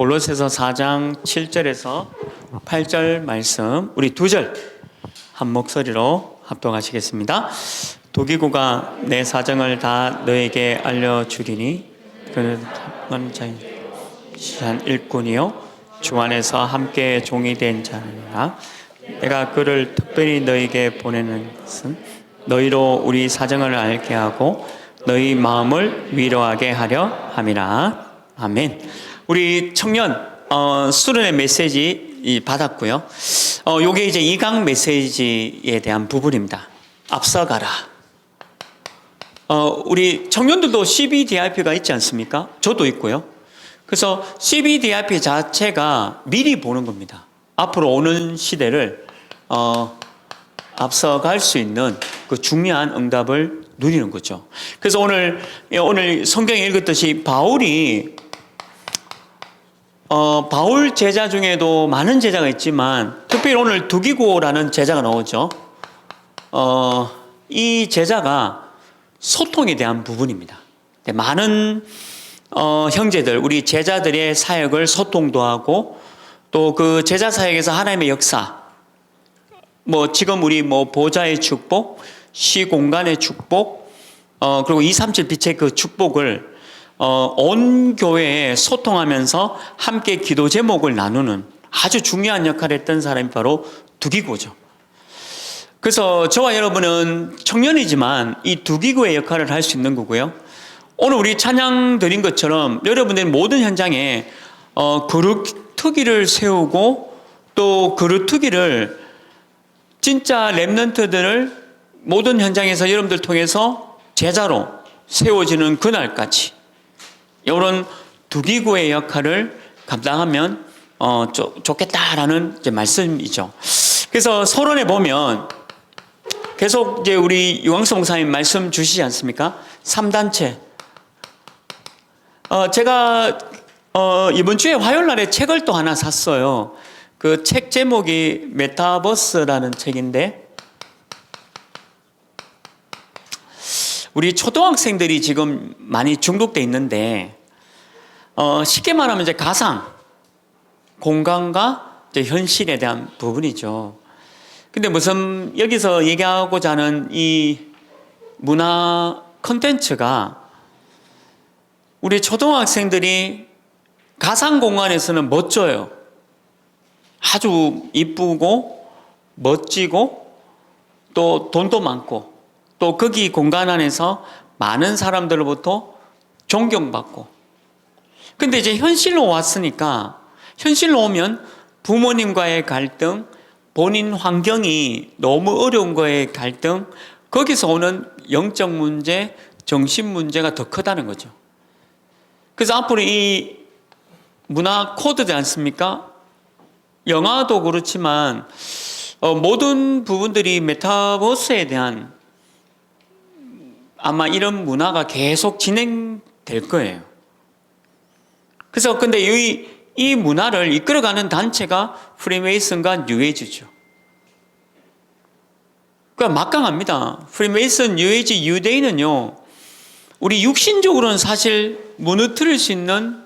골로새서 4장 7절에서 8절 말씀 우리 두 절 한 목소리로 합독하시겠습니다. 도기구가 내 사정을 다 너에게 알려주리니 그는 자인 일꾼이요 주 안에서 함께 종이 된 자니라. 내가 그를 특별히 너에게 보내는 것은 너희로 우리 사정을 알게 하고 너희 마음을 위로하게 하려 함이라. 아멘. 우리 청년 수련의 메시지 받았고요. 요게 이제 2강 메시지에 대한 부분입니다. 앞서가라. 우리 청년들도 CBDIP가 있지 않습니까? 저도 있고요. 그래서 CBDIP 자체가 미리 보는 겁니다. 앞으로 오는 시대를 앞서갈 수 있는 그 중요한 응답을 누리는 거죠. 그래서 오늘 성경에 읽었듯이 바울 제자 중에도 많은 제자가 있지만 특별히 오늘 두기고라는 제자가 나오죠. 이 제자가 소통에 대한 부분입니다. 많은 형제들, 우리 제자들의 사역을 소통도 하고 또 그 제자 사역에서 하나님의 역사, 지금 우리 보좌의 축복, 시공간의 축복, 그리고 237 빛의 그 축복을 온 교회에 소통하면서 함께 기도 제목을 나누는 아주 중요한 역할을 했던 사람이 바로 두기고죠. 그래서 저와 여러분은 청년이지만 이 두기고의 역할을 할 수 있는 거고요. 오늘 우리 찬양 드린 것처럼 여러분들이 모든 현장에 그루트기를 세우고 또 그루트기를 진짜 랩런트들을 모든 현장에서 여러분들 통해서 제자로 세워지는 그날까지 이런 두기고의 역할을 감당하면 좋겠다라는 이제 말씀이죠. 그래서 서론에 보면 계속 이제 우리 유광수 목사님 말씀 주시지 않습니까? 3단체. 제가 이번 주에 화요일 날에 책을 또 하나 샀어요. 그 책 제목이 메타버스라는 책인데 우리 초등학생들이 지금 많이 중독돼 있는데 쉽게 말하면 이제 가상, 공간과 이제 현실에 대한 부분이죠. 근데 무슨 여기서 얘기하고자 하는 이 문화 콘텐츠가 우리 초등학생들이 가상 공간에서는 멋져요. 아주 이쁘고 멋지고 또 돈도 많고 또 거기 공간 안에서 많은 사람들로부터 존경받고 근데 이제 현실로 왔으니까 현실로 오면 부모님과의 갈등, 본인 환경이 너무 어려운 거에 갈등, 거기서 오는 영적 문제, 정신 문제가 더 크다는 거죠. 그래서 앞으로 이 문화 코드지 않습니까? 영화도 그렇지만 모든 부분들이 메타버스에 대한 아마 이런 문화가 계속 진행될 거예요. 그래서 근데 이 문화를 이끌어가는 단체가 프리메이슨과 뉴에이지죠. 그러니까 막강합니다. 프리메이슨, 뉴에이지, 유대인은요, 우리 육신적으로는 사실 무너뜨릴 수 있는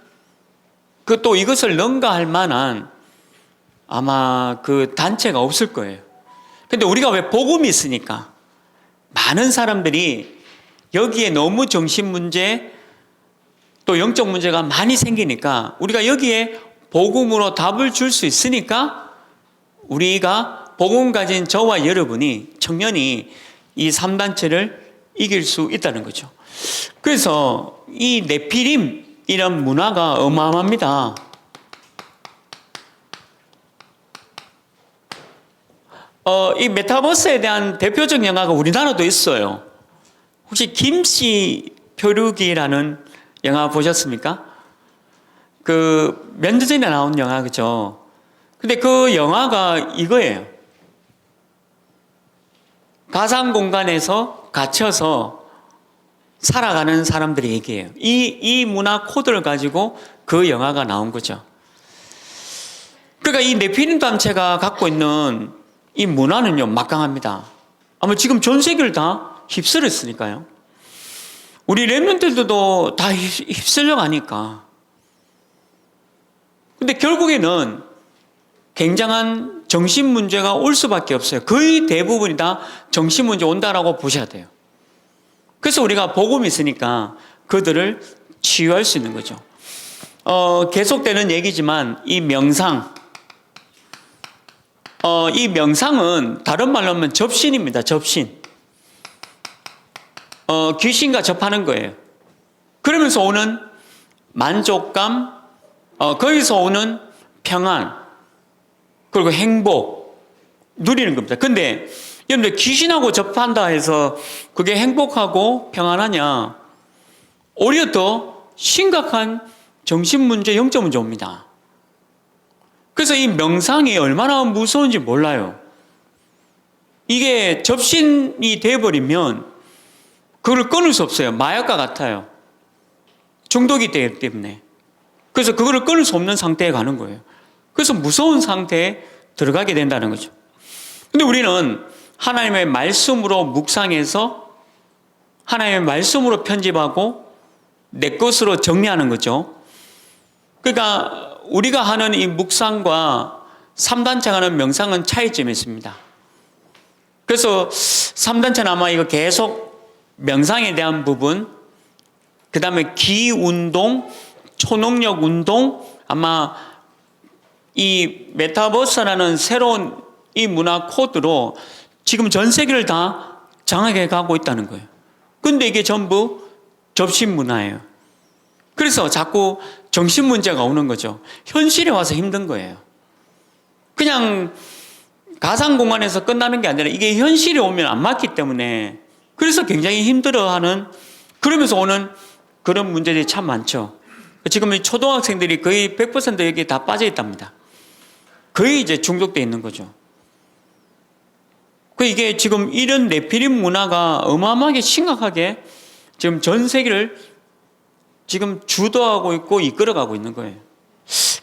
그 또 이것을 능가할 만한 아마 그 단체가 없을 거예요. 근데 우리가 왜 복음이 있으니까 많은 사람들이 여기에 너무 정신 문제 또 영적 문제가 많이 생기니까 우리가 여기에 복음으로 답을 줄 수 있으니까 우리가 복음 가진 저와 여러분이 청년이 이 3단체를 이길 수 있다는 거죠. 그래서 이 네피림 이런 문화가 어마어마합니다. 이 메타버스에 대한 대표적 영화가 우리나라도 있어요. 혹시 김씨 표류기라는 영화 보셨습니까? 그 몇 년 전에 나온 영화 그죠? 근데 그 영화가 이거예요. 가상 공간에서 갇혀서 살아가는 사람들의 얘기예요. 이 문화 코드를 가지고 그 영화가 나온 거죠. 그러니까 이 네피림 단체가 갖고 있는 이 문화는요 막강합니다. 아마 지금 전 세계를 다 휩쓸었으니까요. 우리 랩런트들도 다 휩쓸려 가니까 근데 결국에는 굉장한 정신 문제가 올 수밖에 없어요. 거의 대부분이 다 정신 문제 온다라고 보셔야 돼요. 그래서 우리가 복음이 있으니까 그들을 치유할 수 있는 거죠. 계속되는 얘기지만 이 명상, 이 명상은 다른 말로 하면 접신입니다. 접신. 귀신과 접하는 거예요. 그러면서 오는 만족감, 거기서 오는 평안, 그리고 행복, 누리는 겁니다. 근데 여러분들 귀신하고 접한다 해서 그게 행복하고 평안하냐? 오히려 더 심각한 정신문제, 영적 문제 옵니다. 그래서 이 명상이 얼마나 무서운지 몰라요. 이게 접신이 돼버리면 그걸 끊을 수 없어요. 마약과 같아요. 중독이 되기 때문에. 그래서 그거를 끊을 수 없는 상태에 가는 거예요. 그래서 무서운 상태에 들어가게 된다는 거죠. 근데 우리는 하나님의 말씀으로 묵상해서 하나님의 말씀으로 편집하고 내 것으로 정리하는 거죠. 그러니까 우리가 하는 이 묵상과 3단체 하는 명상은 차이점이 있습니다. 그래서 3단체는 아마 이거 계속 명상에 대한 부분, 그 다음에 기 운동, 초능력 운동, 아마 이 메타버스라는 새로운 이 문화 코드로 지금 전 세계를 다 장악해 가고 있다는 거예요. 근데 이게 전부 접신 문화예요. 그래서 자꾸 정신 문제가 오는 거죠. 현실에 와서 힘든 거예요. 그냥 가상 공간에서 끝나는 게 아니라 이게 현실에 오면 안 맞기 때문에 그래서 굉장히 힘들어하는, 그러면서 오는 그런 문제들이 참 많죠. 지금 이 초등학생들이 거의 100% 여기에 다 빠져 있답니다. 거의 이제 중독되어 있는 거죠. 이게 지금 이런 네피림 문화가 어마어마하게 심각하게 지금 전 세계를 지금 주도하고 있고 이끌어가고 있는 거예요.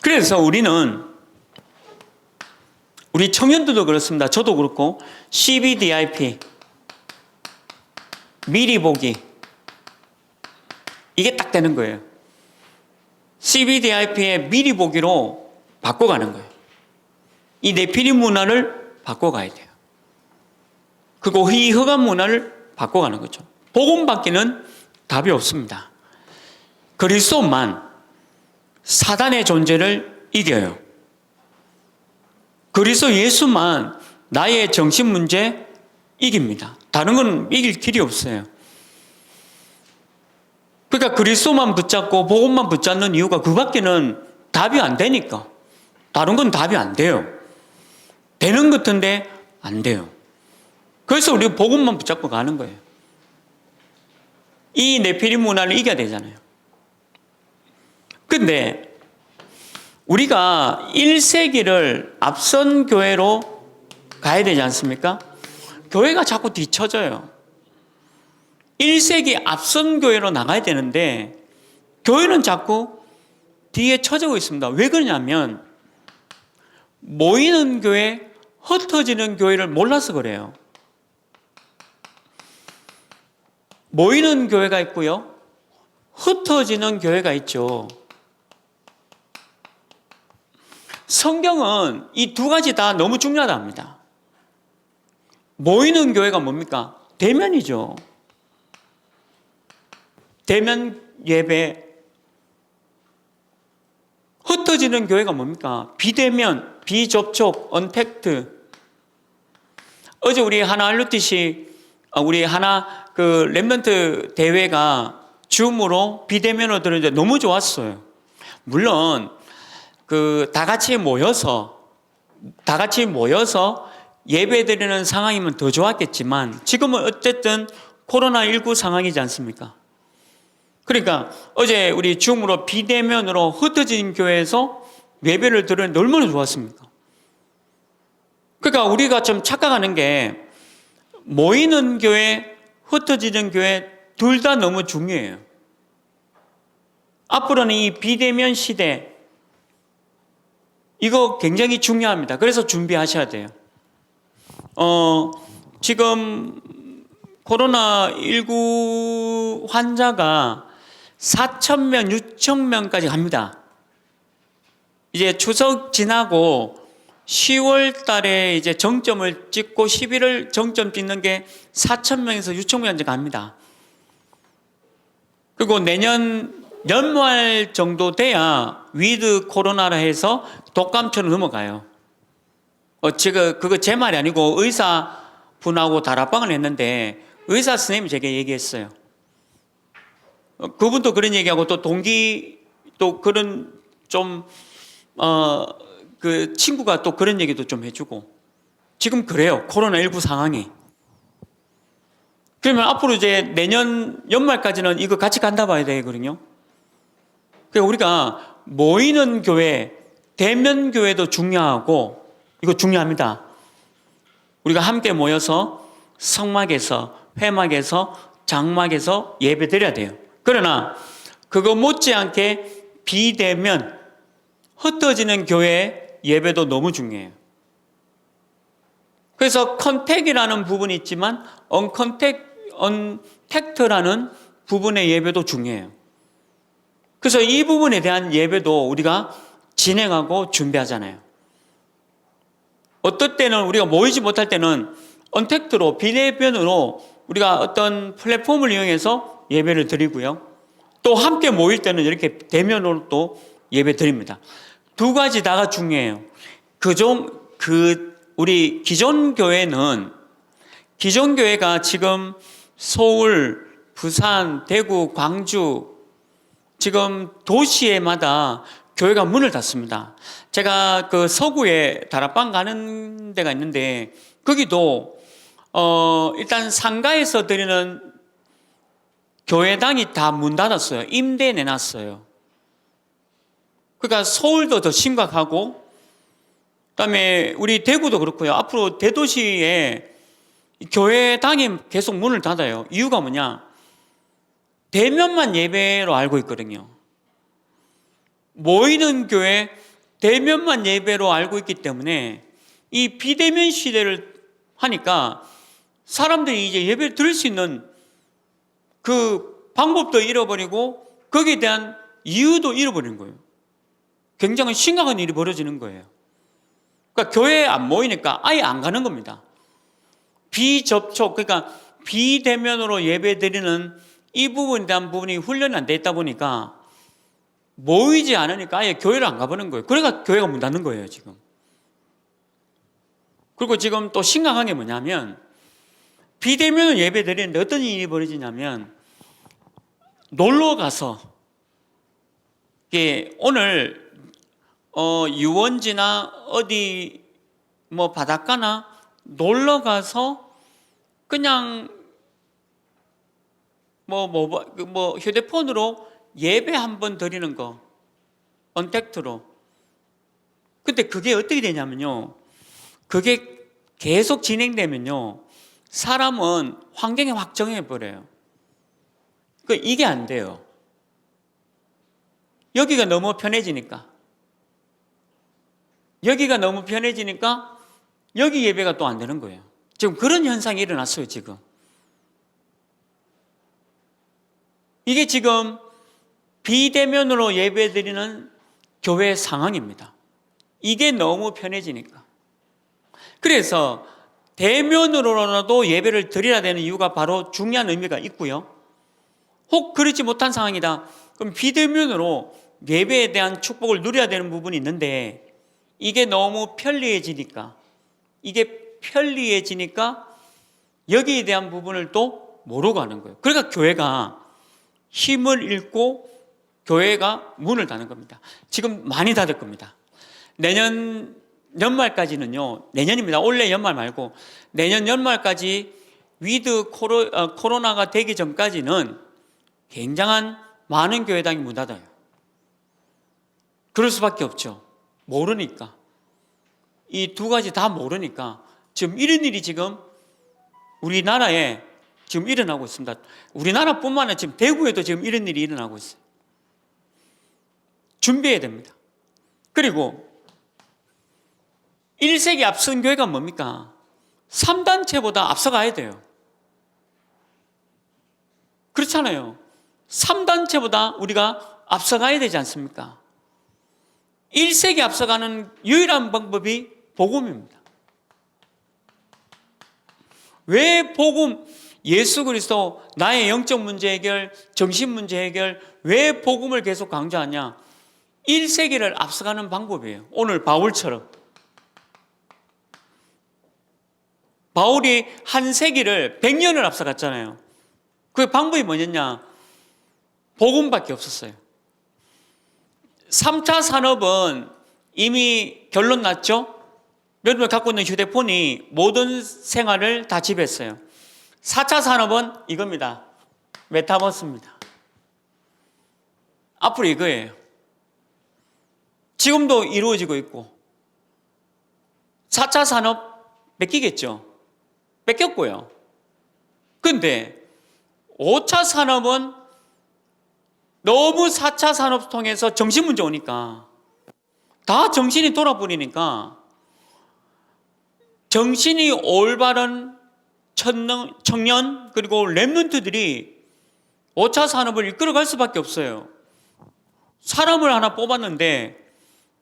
그래서 우리 청년들도 그렇습니다. 저도 그렇고 CBDIP, 미리 보기, 이게 딱 되는 거예요. CBDIP의 미리 보기로 바꿔가는 거예요. 이 네피림 문화를 바꿔가야 돼요. 그리고 이 흑암 문화를 바꿔가는 거죠. 복음 받기는 답이 없습니다. 그리스도만 사단의 존재를 이겨요. 그리스도 예수만 나의 정신 문제 이깁니다. 다른 건 이길 길이 없어요. 그러니까 그리스도만 붙잡고 복음만 붙잡는 이유가 그밖에는 답이 안 되니까. 다른 건 답이 안 돼요. 되는 것 같은데 안 돼요. 그래서 우리 복음만 붙잡고 가는 거예요. 이 네피림 문화를 이겨야 되잖아요. 근데 우리가 1세기를 앞선 교회로 가야 되지 않습니까? 교회가 자꾸 뒤처져요. 1세기 앞선 교회로 나가야 되는데 교회는 자꾸 뒤에 처지고 있습니다. 왜 그러냐면 모이는 교회, 흩어지는 교회를 몰라서 그래요. 모이는 교회가 있고요, 흩어지는 교회가 있죠. 성경은 이 두 가지 다 너무 중요하답니다. 모이는 교회가 뭡니까? 대면이죠. 대면 예배. 흩어지는 교회가 뭡니까? 비대면, 비접촉, 언택트. 어제 우리 하나 알루티시, 우리 하나 그 랩런트 대회가 줌으로 비대면으로 들었는데 너무 좋았어요. 물론 다 같이 모여서 예배 드리는 상황이면 더 좋았겠지만 지금은 어쨌든 코로나19 상황이지 않습니까? 그러니까 어제 우리 줌으로 비대면으로 흩어진 교회에서 예배를 드리는데 얼마나 좋았습니까? 그러니까 우리가 좀 착각하는 게 모이는 교회, 흩어지는 교회 둘 다 너무 중요해요. 앞으로는 이 비대면 시대, 이거 굉장히 중요합니다. 그래서 준비하셔야 돼요. 지금 코로나19 환자가 4,000명, 6,000명까지 갑니다. 이제 추석 지나고 10월 달에 이제 정점을 찍고 11월 정점 찍는 게 4,000명에서 6,000명 갑니다. 그리고 내년 연말 정도 돼야 위드 코로나라 해서 독감처럼 넘어가요. 제가 그거 제 말이 아니고 의사분하고 다락방을 했는데 의사 선생님이 제게 얘기했어요. 그분도 그런 얘기하고 또 동기 또 그런 좀 그 친구가 또 그런 얘기도 좀 해주고 지금 그래요. 코로나19 상황이. 그러면 앞으로 이제 내년 연말까지는 이거 같이 간다 봐야 되거든요. 그러니까 우리가 모이는 교회, 대면 교회도 중요하고 이거 중요합니다. 우리가 함께 모여서 성막에서, 회막에서, 장막에서 예배 드려야 돼요. 그러나 그거 못지않게 비대면, 흩어지는 교회 예배도 너무 중요해요. 그래서 컨택이라는 부분이 있지만 언택트라는 부분의 예배도 중요해요. 그래서 이 부분에 대한 예배도 우리가 진행하고 준비하잖아요. 어떨 때는 우리가 모이지 못할 때는 언택트로 비대면으로 우리가 어떤 플랫폼을 이용해서 예배를 드리고요. 또 함께 모일 때는 이렇게 대면으로 또 예배 드립니다. 두 가지 다가 중요해요. 우리 기존 교회가 지금 서울, 부산, 대구, 광주 지금 도시에마다 교회가 문을 닫습니다. 제가 그 서구에 다락방 가는 데가 있는데 거기도 일단 상가에서 드리는 교회당이 다 문 닫았어요. 임대 내놨어요. 그러니까 서울도 더 심각하고 그다음에 우리 대구도 그렇고요. 앞으로 대도시에 교회당이 계속 문을 닫아요. 이유가 뭐냐? 대면만 예배로 알고 있거든요. 모이는 교회 대면만 예배로 알고 있기 때문에 이 비대면 시대를 하니까 사람들이 이제 예배를 드릴 수 있는 그 방법도 잃어버리고 거기에 대한 이유도 잃어버리는 거예요. 굉장히 심각한 일이 벌어지는 거예요. 그러니까 교회에 안 모이니까 아예 안 가는 겁니다. 비접촉, 그러니까 비대면으로 예배 드리는 이 부분에 대한 부분이 훈련이 안 돼 있다 보니까 모이지 않으니까 아예 교회를 안 가보는 거예요. 그러니까 교회가 문 닫는 거예요, 지금. 그리고 지금 또 심각한 게 뭐냐면 비대면으로 예배 드리는데 어떤 일이 벌어지냐면 놀러 가서 오늘 유원지나 어디 뭐 바닷가나 놀러 가서 그냥 뭐 휴대폰으로 예배 한번 드리는 거 언택트로. 근데 그게 어떻게 되냐면요. 그게 계속 진행되면요. 사람은 환경에 확 정해버려요. 이게 안 돼요. 여기가 너무 편해지니까 여기 예배가 또 안 되는 거예요. 지금 그런 현상이 일어났어요, 지금. 이게 지금 비대면으로 예배 드리는 교회 상황입니다. 이게 너무 편해지니까. 그래서 대면으로라도 예배를 드려야 되는 이유가 바로 중요한 의미가 있고요. 혹 그렇지 못한 상황이다. 그럼 비대면으로 예배에 대한 축복을 누려야 되는 부분이 있는데 이게 너무 편리해지니까 여기에 대한 부분을 또 모르고 하는 거예요. 그러니까 교회가 힘을 잃고 교회가 문을 닫는 겁니다. 지금 많이 닫을 겁니다. 내년 연말까지는요. 내년입니다. 올해 연말 말고 내년 연말까지 위드 코로나가 되기 전까지는 굉장한 많은 교회당이 문 닫아요. 그럴 수밖에 없죠. 모르니까. 이 두 가지 다 모르니까 지금 이런 일이 지금 우리나라에 지금 일어나고 있습니다. 우리나라뿐만 아니라 지금 대구에도 지금 이런 일이 일어나고 있어요. 준비해야 됩니다. 그리고 1세기 앞선 교회가 뭡니까? 3단체보다 앞서가야 돼요. 그렇잖아요. 3단체보다 우리가 앞서가야 되지 않습니까? 1세기 앞서가는 유일한 방법이 복음입니다. 왜 복음, 예수 그리스도, 나의 영적 문제 해결, 정신 문제 해결, 왜 복음을 계속 강조하냐? 1세기를 앞서가는 방법이에요. 오늘 바울처럼. 바울이 한 세기를 100년을 앞서갔잖아요. 그 방법이 뭐였냐? 복음밖에 없었어요. 3차 산업은 이미 결론 났죠? 여러분 갖고 있는 휴대폰이 모든 생활을 다 지배했어요. 4차 산업은 이겁니다. 메타버스입니다. 앞으로 이거예요. 지금도 이루어지고 있고 4차 산업 뺏기겠죠. 뺏겼고요. 근데 5차 산업은 너무 4차 산업 통해서 정신 문제 오니까 다 정신이 돌아버리니까 정신이 올바른 청년 그리고 랩런트들이 5차 산업을 이끌어갈 수밖에 없어요. 사람을 하나 뽑았는데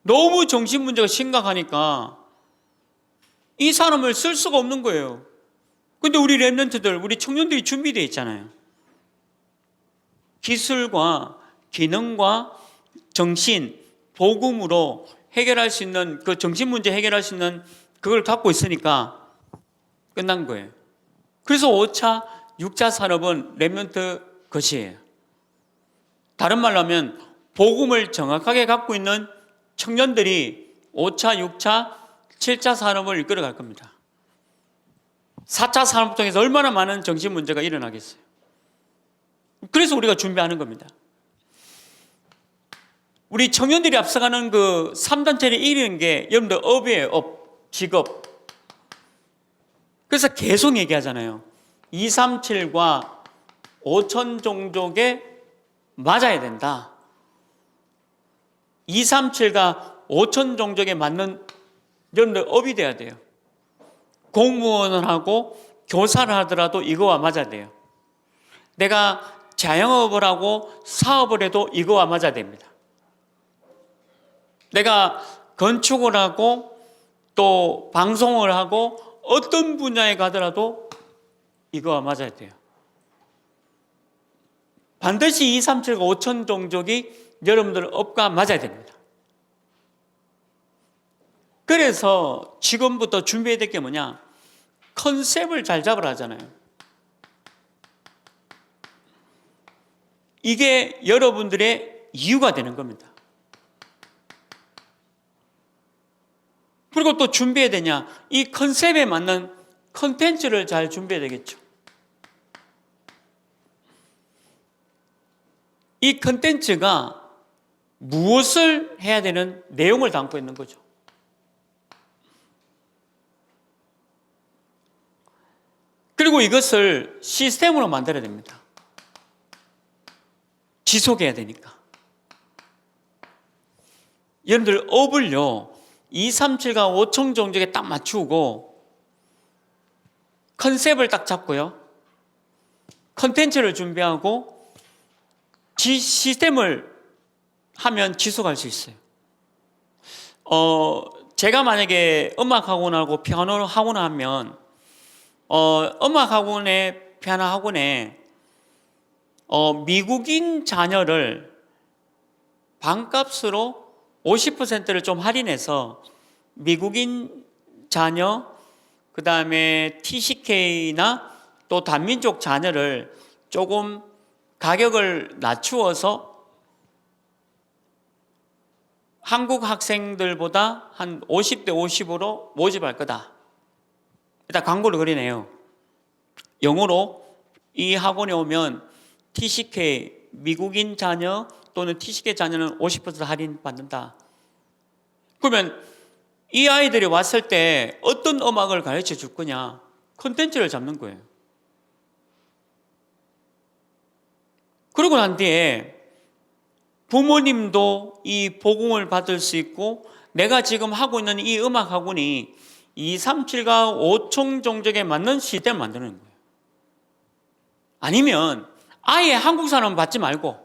너무 정신 문제가 심각하니까 이 사람을 쓸 수가 없는 거예요. 근데 우리 랩런트들, 우리 청년들이 준비되어 있잖아요. 기술과 기능과 정신, 복음으로 해결할 수 있는 그 정신 문제 해결할 수 있는 그걸 갖고 있으니까 끝난 거예요. 그래서 5차, 6차 산업은 랩런트 것이에요. 다른 말로 하면 복음을 정확하게 갖고 있는 청년들이 5차, 6차, 7차 산업을 이끌어갈 겁니다. 4차 산업 통해서 얼마나 많은 정신 문제가 일어나겠어요. 그래서 우리가 준비하는 겁니다. 우리 청년들이 앞서가는 그 3단체를 이기는 게 여러분들 업이에요. 업, 직업. 그래서 계속 얘기하잖아요. 237과 5천 종족에 맞아야 된다. 237과 5천 종족에 맞는 여러분들 업이 돼야 돼요. 공무원을 하고 교사를 하더라도 이거와 맞아야 돼요. 내가 자영업을 하고 사업을 해도 이거와 맞아야 됩니다. 내가 건축을 하고 또 방송을 하고 어떤 분야에 가더라도 이거와 맞아야 돼요. 반드시 237과 5천 종족이 여러분들 업과 맞아야 됩니다. 그래서 지금부터 준비해야 될 게 뭐냐? 컨셉을 잘 잡으라 하잖아요. 이게 여러분들의 이유가 되는 겁니다. 그리고 또 준비해야 되냐? 이 컨셉에 맞는 컨텐츠를 잘 준비해야 되겠죠. 이 컨텐츠가 무엇을 해야 되는 내용을 담고 있는 거죠. 그리고 이것을 시스템으로 만들어야 됩니다. 지속해야 되니까. 여러분들 업을요 237과 5천 종족에 딱 맞추고 컨셉을 딱 잡고요 컨텐츠를 준비하고 시스템을 하면 지속할 수 있어요. 제가 만약에 음악학원하고 피아노 학원을 하면 음악학원에 피아노 학원에 미국인 자녀를 반값으로 50%를 좀 할인해서 미국인 자녀, 그 다음에 TCK나 또 단민족 자녀를 조금 가격을 낮추어서 한국 학생들보다 한 50대 50으로 모집할 거다. 일단 광고를 그리네요. 영어로 이 학원에 오면 TCK, 미국인 자녀 또는 TCK 자녀는 50% 할인 받는다. 그러면 이 아이들이 왔을 때 어떤 음악을 가르쳐 줄 거냐? 콘텐츠를 잡는 거예요. 그러고 난 뒤에 부모님도 이 복음을 받을 수 있고 내가 지금 하고 있는 이 음악 학원이 237과 5천 종족에 맞는 시스템을 만드는 거예요. 아니면 아예 한국 사람 받지 말고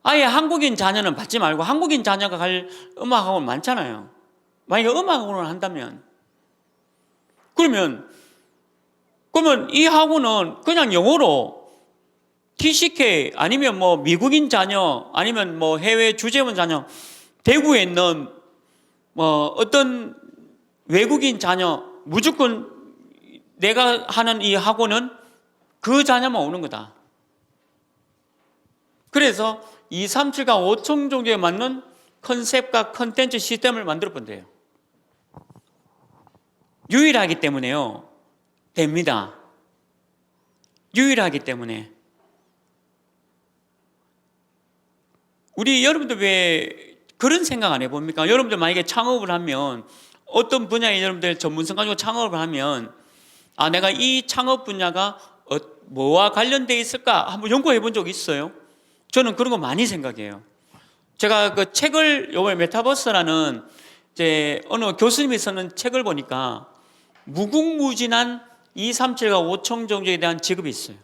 아예 한국인 자녀는 받지 말고 한국인 자녀가 갈 음악학원 많잖아요. 만약에 음악학원을 한다면 그러면 이 학원은 그냥 영어로 TCK 아니면 뭐 미국인 자녀 아니면 뭐 해외 주재원 자녀 대구에 있는 뭐 어떤 외국인 자녀 무조건 내가 하는 이 학원은 그 자녀만 오는 거다. 그래서 237과 5청 종교에 맞는 컨셉과 컨텐츠 시스템을 만들어 본대요. 유일하기 때문에요. 됩니다. 유일하기 때문에. 우리 여러분들 왜 그런 생각 안 해봅니까? 여러분들 만약에 창업을 하면 어떤 분야에 여러분들 전문성 가지고 창업을 하면 내가 이 창업 분야가 뭐와 관련되어 있을까? 한번 연구해 본 적 있어요? 저는 그런 거 많이 생각해요. 제가 그 책을 요번에 메타버스라는 이제 어느 교수님이 쓰는 책을 보니까 무궁무진한 237과 5청 종교에 대한 직업이 있어요.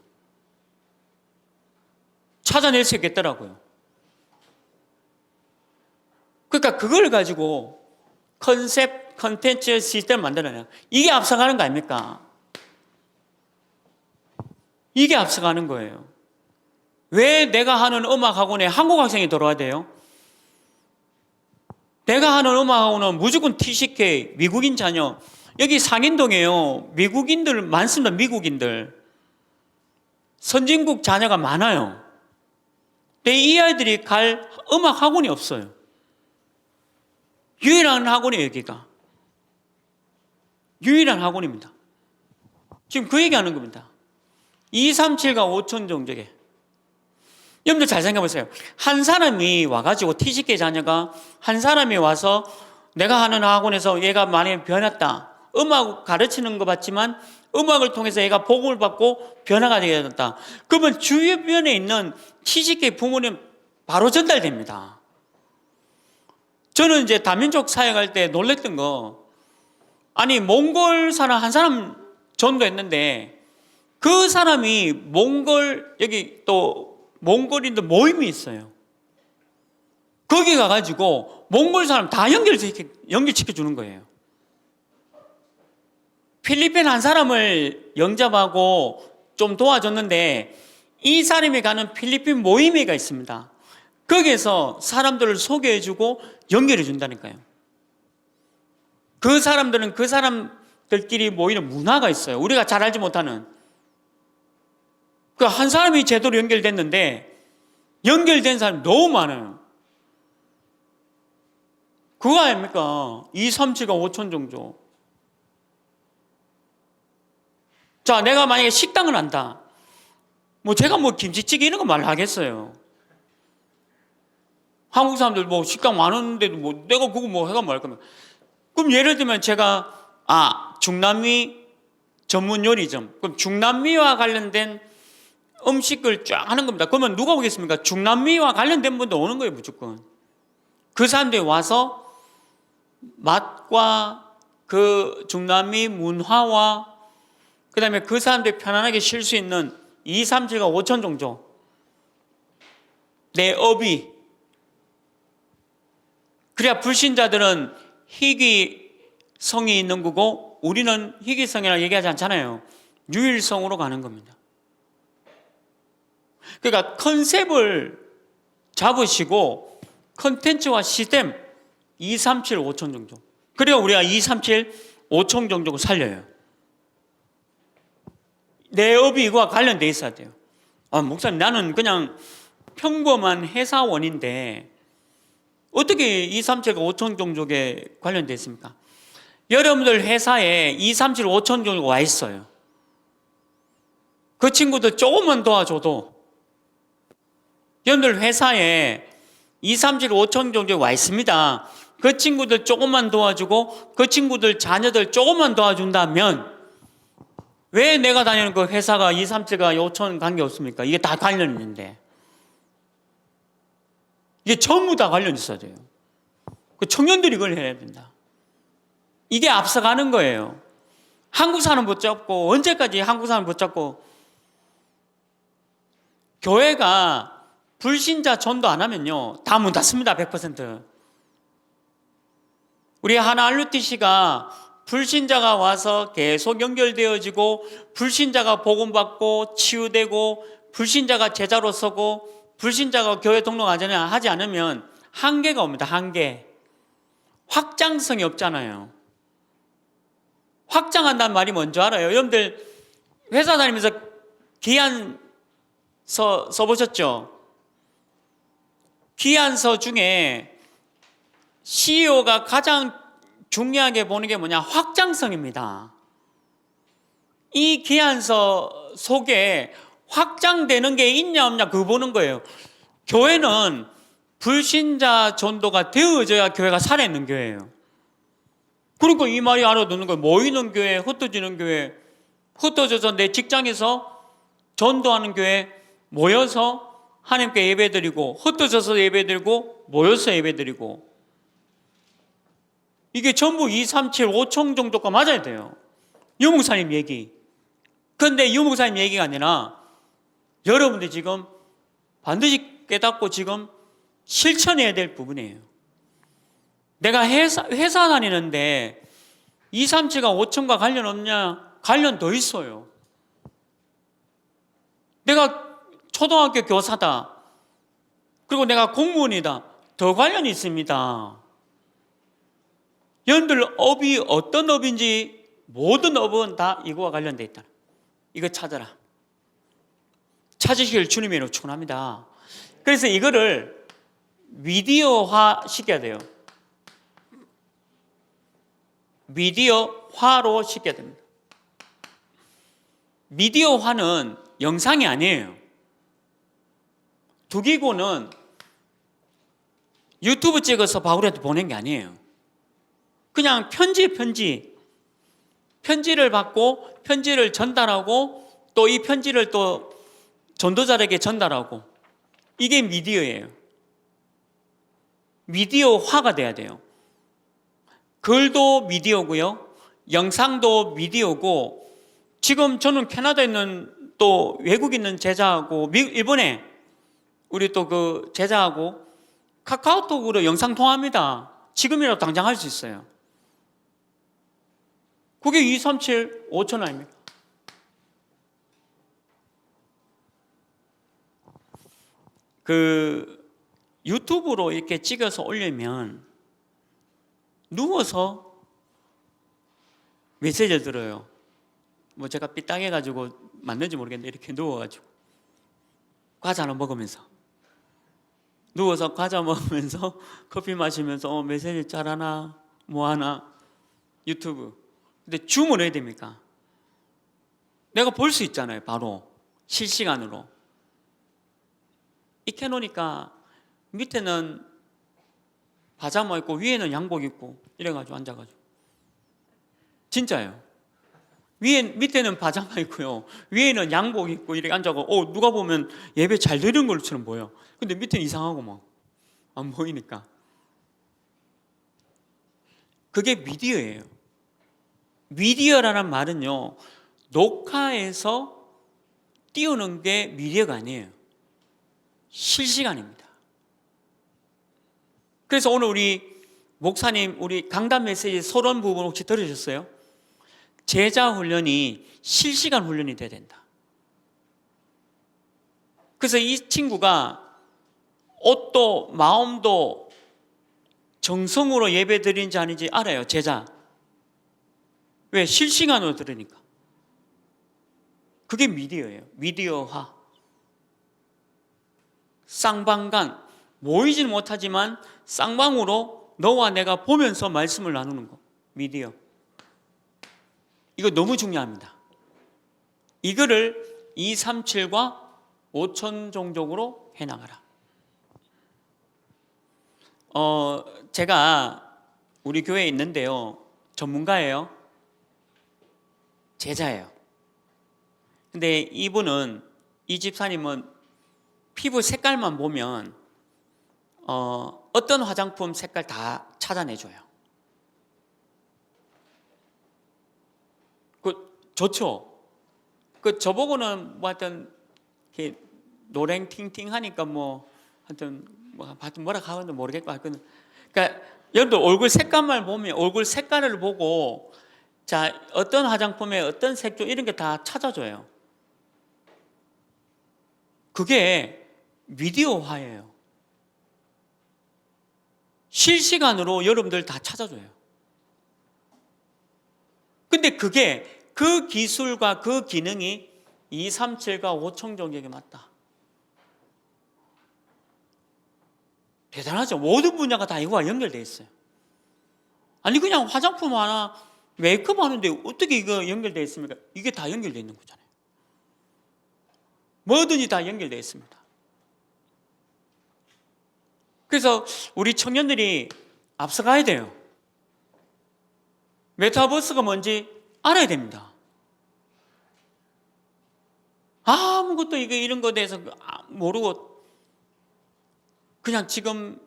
찾아낼 수 있겠더라고요. 그러니까 그걸 가지고 컨셉, 컨텐츠 시스템을 만들어내요. 이게 앞서가는 거 아닙니까? 이게 앞서가는 거예요. 왜 내가 하는 음악학원에 한국 학생이 들어와야 돼요? 내가 하는 음악학원은 무조건 TCK, 미국인 자녀. 여기 상인동에요. 미국인들 많습니다. 미국인들. 선진국 자녀가 많아요. 근데 이 아이들이 갈 음악학원이 없어요. 유일한 학원이에요, 여기가. 유일한 학원입니다. 지금 그 얘기하는 겁니다. 237과 5천 종족에. 여러분들 잘 생각해 보세요. 한 사람이 와가지고 TCK 자녀가 한 사람이 와서 내가 하는 학원에서 얘가 많이 변했다. 음악 가르치는 거 같지만 음악을 통해서 얘가 복음을 받고 변화가 되게 됐다. 그러면 주변에 있는 TCK 부모님 바로 전달됩니다. 저는 이제 다민족 사역할 때 놀랬던 거, 아니 몽골 사람 한 사람 전도했는데 그 사람이 여기 또 몽골인들 모임이 있어요. 거기 가가지고 몽골 사람 다 연결시켜 주는 거예요. 필리핀 한 사람을 영접하고 좀 도와줬는데 이 사람이 가는 필리핀 모임회가 있습니다. 거기에서 사람들을 소개해주고 연결해 준다니까요. 그 사람들은 그 사람들끼리 모이는 문화가 있어요. 우리가 잘 알지 못하는. 그 한 사람이 제대로 연결됐는데 연결된 사람이 너무 많아요. 그거 아닙니까? 237과 5천 종족. 자, 내가 만약에 식당을 한다. 제가 김치찌개 이런 거 말하겠어요. 한국 사람들 식당 많은데도 내가 그거 해가 말 거면. 그럼 예를 들면 제가, 중남미 전문 요리점. 그럼 중남미와 관련된 음식을 쫙 하는 겁니다. 그러면 누가 오겠습니까? 중남미와 관련된 분도 오는 거예요, 무조건. 그 사람들이 와서 맛과 그 중남미 문화와 그 다음에 그 사람들이 편안하게 쉴 수 있는 2, 3, 7과 5천 종족. 내 업이. 그래야 불신자들은 희귀성이 있는 거고 우리는 희귀성이라고 얘기하지 않잖아요. 유일성으로 가는 겁니다. 그러니까 컨셉을 잡으시고 컨텐츠와 시스템 2, 3, 7, 5천 종족. 그래야 우리가 2, 3, 7, 5천 종족을 살려요. 내 업이 이거와 관련돼 있어야 돼요. 목사님 나는 그냥 평범한 회사원인데 어떻게 2, 3, 7, 5천 종족에 관련돼 있습니까? 여러분들 회사에 2, 3, 7, 5천 종족 와 있어요. 그 친구들 조금만 도와줘도 여러분들 회사에 2, 3, 7, 5천 종족 와 있습니다. 그 친구들 조금만 도와주고 그 친구들 자녀들 조금만 도와준다면 왜 내가 다니는 그 회사가 2, 3, 7과 5천 관계 없습니까? 이게 다 관련 있는데. 이게 전부 다 관련 있어야 돼요. 그 청년들이 그걸 해야 된다. 이게 앞서가는 거예요. 한국 사람 붙잡고 언제까지 한국 사람 붙잡고 교회가 불신자 전도 안 하면요, 다 문 닫습니다. 100%. 우리 하나 RUTC가 불신자가 와서 계속 연결되어지고, 불신자가 복음받고 치유되고, 불신자가 제자로 서고, 불신자가 교회 등록하지 않으면 한계가 옵니다. 한계. 확장성이 없잖아요. 확장한다는 말이 뭔지 알아요? 여러분들 회사 다니면서 기한서 써보셨죠? 기한서 중에 CEO가 가장 중요하게 보는 게 뭐냐? 확장성입니다. 이 기한서 속에 확장되는 게 있냐 없냐 그거 보는 거예요. 교회는 불신자 전도가 되어져야 교회가 살아있는 교회예요. 그러니까 이 말이 알아듣는 거예요. 모이는 교회, 흩어지는 교회, 흩어져서 내 직장에서 전도하는 교회, 모여서 하나님께 예배드리고, 흩어져서 예배드리고, 모여서 예배드리고, 이게 전부 2, 3, 7, 5총 정도가 맞아야 돼요. 유목사님 얘기. 그런데 유목사님 얘기가 아니라 여러분들이 지금 반드시 깨닫고 지금 실천해야 될 부분이에요. 내가 회사 다니는데 2, 3, 7과 5천과 관련 없냐? 관련 더 있어요. 내가 초등학교 교사다. 그리고 내가 공무원이다. 더 관련이 있습니다. 여러분들 업이 어떤 업인지 모든 업은 다 이거와 관련되어 있다. 이거 찾아라. 찾으시길 주님으로 축원합니다. 그래서 이거를 미디어화 시켜야 돼요. 미디어화로 시켜야 됩니다. 미디어화는 영상이 아니에요. 두기고는 유튜브 찍어서 바울한테 보낸 게 아니에요. 그냥 편지를 받고 편지를 전달하고 또 이 편지를 또 전도자에게 전달하고, 이게 미디어예요. 미디어화가 돼야 돼요. 글도 미디어고요, 영상도 미디어고, 지금 저는 캐나다에 있는 또 외국 있는 제자하고 일본에 우리 또 그 제자하고 카카오톡으로 영상 통화합니다. 지금이라도 당장 할 수 있어요. 그게 2, 3, 7, 5천 아닙니까? 그 유튜브로 이렇게 찍어서 올리면 누워서 메시지를 들어요. 뭐 제가 삐딱해가지고 맞는지 모르겠는데 이렇게 누워가지고 과자 하나 먹으면서, 누워서 과자 먹으면서 커피 마시면서 메시지 잘하나 뭐하나 유튜브. 근데 줌을 해야 됩니까? 내가 볼 수 있잖아요. 바로 실시간으로 이렇게 해놓으니까 밑에는 파자마 입고 위에는 양복 입고 이래가지고 앉아가지고, 진짜예요. 밑에는 파자마 입고요, 위에는 양복 입고 이렇게 앉아고, 누가 보면 예배 잘 드리는 것처럼 보여. 근데 밑에는 이상하고 막 안 보이니까. 그게 미디어예요. 미디어라는 말은요, 녹화해서 띄우는 게 미디어가 아니에요. 실시간입니다. 그래서 오늘 우리 목사님 우리 강단 메시지 서론 부분 혹시 들으셨어요? 제자 훈련이 실시간 훈련이 돼야 된다. 그래서 이 친구가 옷도 마음도 정성으로 예배 드리는지 아닌지 알아요. 제자. 왜? 실시간으로 들으니까. 그게 미디어예요. 미디어화. 쌍방간, 모이지는 못하지만 쌍방으로 너와 내가 보면서 말씀을 나누는 거. 미디어. 이거 너무 중요합니다. 이거를 2, 3, 7과 5천 종족으로 해나가라. 제가 우리 교회에 있는데요, 전문가예요. 제자예요. 근데 이 집사님은 피부 색깔만 보면 어떤 화장품 색깔 다 찾아내줘요. 좋죠. 저보고는 뭐 하여튼 이렇게 노랭 팅팅 하니까 뭐 하여튼 뭐라 하는지 모르겠고 하여튼 그러니까 여러분들 얼굴 색감만 보면 얼굴 색깔을 보고 자 어떤 화장품에 어떤 색조 이런 게 다 찾아줘요. 그게 미디어화예요. 실시간으로 여러분들 다 찾아줘요. 근데 그게 그 기술과 그 기능이 237과 5청정역에 맞다. 대단하죠. 모든 분야가 다 이거와 연결되어 있어요. 아니 그냥 화장품 하나 메이크업 하는데 어떻게 이거 연결되어 있습니까? 이게 다 연결되어 있는 거잖아요. 뭐든지 다 연결되어 있습니다. 그래서 우리 청년들이 앞서가야 돼요. 메타버스가 뭔지 알아야 됩니다. 아무것도 이런 거에 대해서 모르고 그냥 지금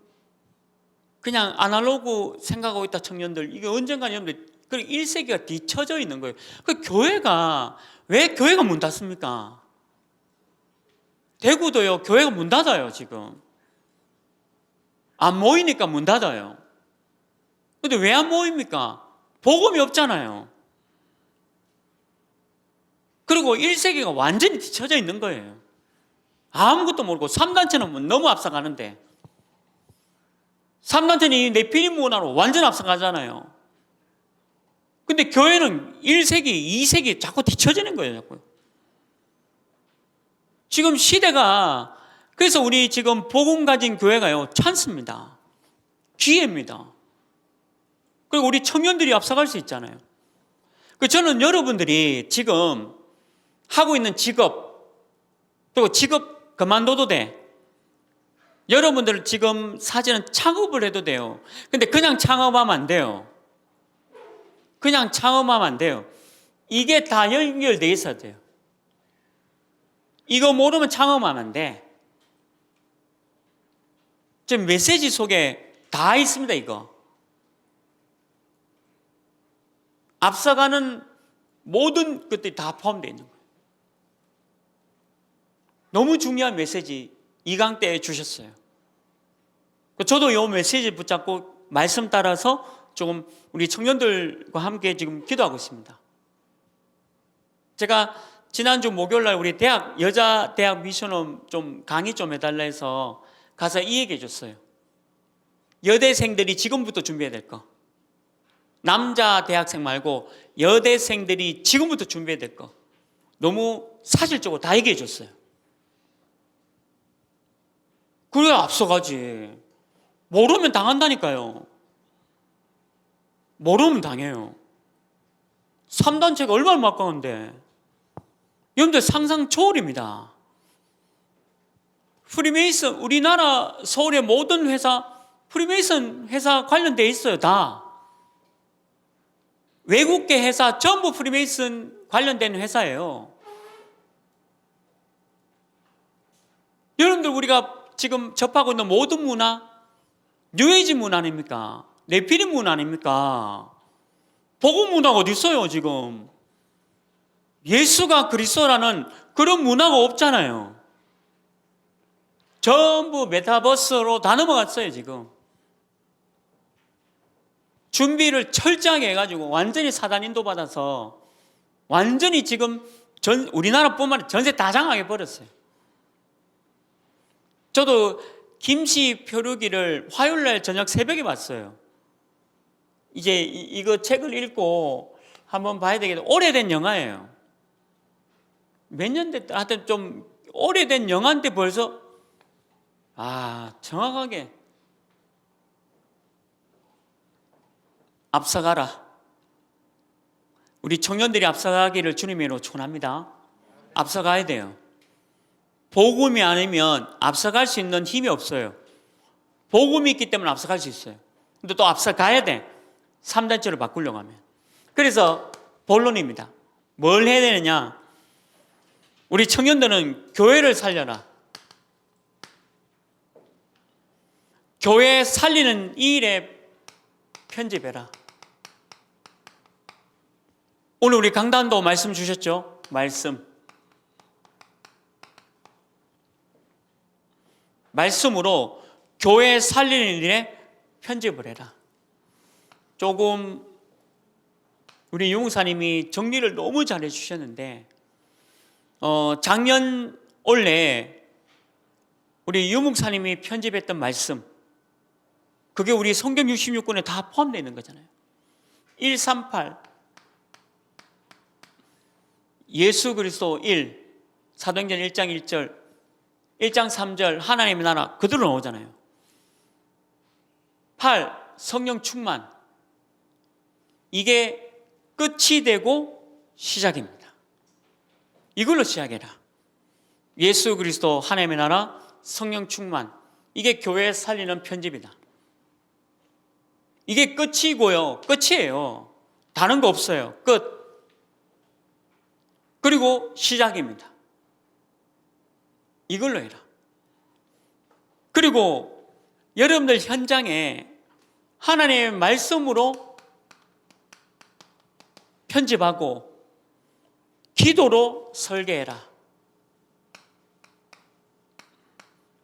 그냥 아날로그 생각하고 있다 청년들 이게 언젠가 여러분들 1세기가 뒤쳐져 있는 거예요. 그 교회가 왜 교회가 문 닫습니까? 대구도요 교회가 문 닫아요 지금. 안 모이니까 문 닫아요. 근데 왜 안 모입니까? 복음이 없잖아요. 그리고 1세기가 완전히 뒤쳐져 있는 거예요. 아무것도 모르고 3단체는 너무 앞서가는데 3단체는 네피림 문화로 완전 앞서가잖아요. 근데 교회는 1세기, 2세기 자꾸 뒤쳐지는 거예요. 자꾸. 지금 시대가 그래서 우리 지금 복음 가진 교회가요 찬스입니다. 기회입니다. 그리고 우리 청년들이 앞서갈 수 있잖아요. 저는 여러분들이 지금 하고 있는 직업 그리고 직업 그만둬도 돼. 여러분들 지금 사실은 창업을 해도 돼요. 근데 그냥 창업하면 안 돼요. 그냥 창업하면 안 돼요. 이게 다 연결되어 있어야 돼요. 이거 모르면 창업하면 안 돼. 지금 메시지 속에 다 있습니다, 이거. 앞서가는 모든 것들이 다 포함되어 있는 거예요. 너무 중요한 메시지 이 강 때 주셨어요. 저도 이 메시지 붙잡고 말씀 따라서 조금 우리 청년들과 함께 지금 기도하고 있습니다. 제가 지난주 목요일날 우리 여자 대학 미션홈 좀 강의 좀 해달라 해서 가서 이 얘기 해줬어요. 여대생들이 지금부터 준비해야 될 거. 남자 대학생 말고 여대생들이 지금부터 준비해야 될 거. 너무 사실적으로 다 얘기해 줬어요. 그래야 앞서가지. 모르면 당한다니까요. 모르면 당해요. 3단체가 얼마나 막강한데. 여러분들 상상 초월입니다. 프리메이슨, 우리나라 서울의 모든 회사, 프리메이슨 회사 관련되어 있어요, 다. 외국계 회사 전부 프리메이슨 관련된 회사예요. 여러분들 우리가 지금 접하고 있는 모든 문화, 뉴에이지 문화 아닙니까? 네피림 문화 아닙니까? 복음 문화가 어디 있어요, 지금? 예수가 그리스도라는 그런 문화가 없잖아요. 전부 메타버스로 다 넘어갔어요, 지금. 준비를 철저하게 해가지고 완전히 사단 인도받아서 완전히 지금 우리나라뿐만 아니라 전세 다 장악해 버렸어요. 저도 김씨 표류기를 화요일날 저녁 새벽에 봤어요. 이제 이거 책을 읽고 한번 봐야 되겠다. 오래된 영화예요. 몇 년 됐다. 하여튼 좀 오래된 영화인데 벌써 정확하게 앞서가라. 우리 청년들이 앞서가기를 주님으로 축원합니다. 앞서가야 돼요. 복음이 아니면 앞서갈 수 있는 힘이 없어요. 복음이 있기 때문에 앞서갈 수 있어요. 근데 또 앞서가야 돼. 3단체로 바꾸려고 하면. 그래서 본론입니다. 뭘 해야 되느냐? 우리 청년들은 교회를 살려라. 교회 살리는 이 일에 편집해라. 오늘 우리 강단도 말씀 주셨죠? 말씀으로 교회 살리는 일에 편집을 해라. 조금 우리 유목사님이 정리를 너무 잘해 주셨는데 작년 올해 우리 유목사님이 편집했던 말씀, 그게 우리 성경 66권에 다 포함되어 있는 거잖아요. 138 예수 그리스도 1 사도행전 1장 1절 1장 3절 하나님의 나라 그대로 나오잖아요. 8 성령 충만, 이게 끝이 되고 시작입니다. 이걸로 시작해라. 예수 그리스도 하나님의 나라 성령 충만, 이게 교회 살리는 편집이다. 이게 끝이고요. 끝이에요. 다른 거 없어요. 끝. 그리고 시작입니다. 이걸로 해라. 그리고 여러분들 현장에 하나님의 말씀으로 편집하고 기도로 설계해라.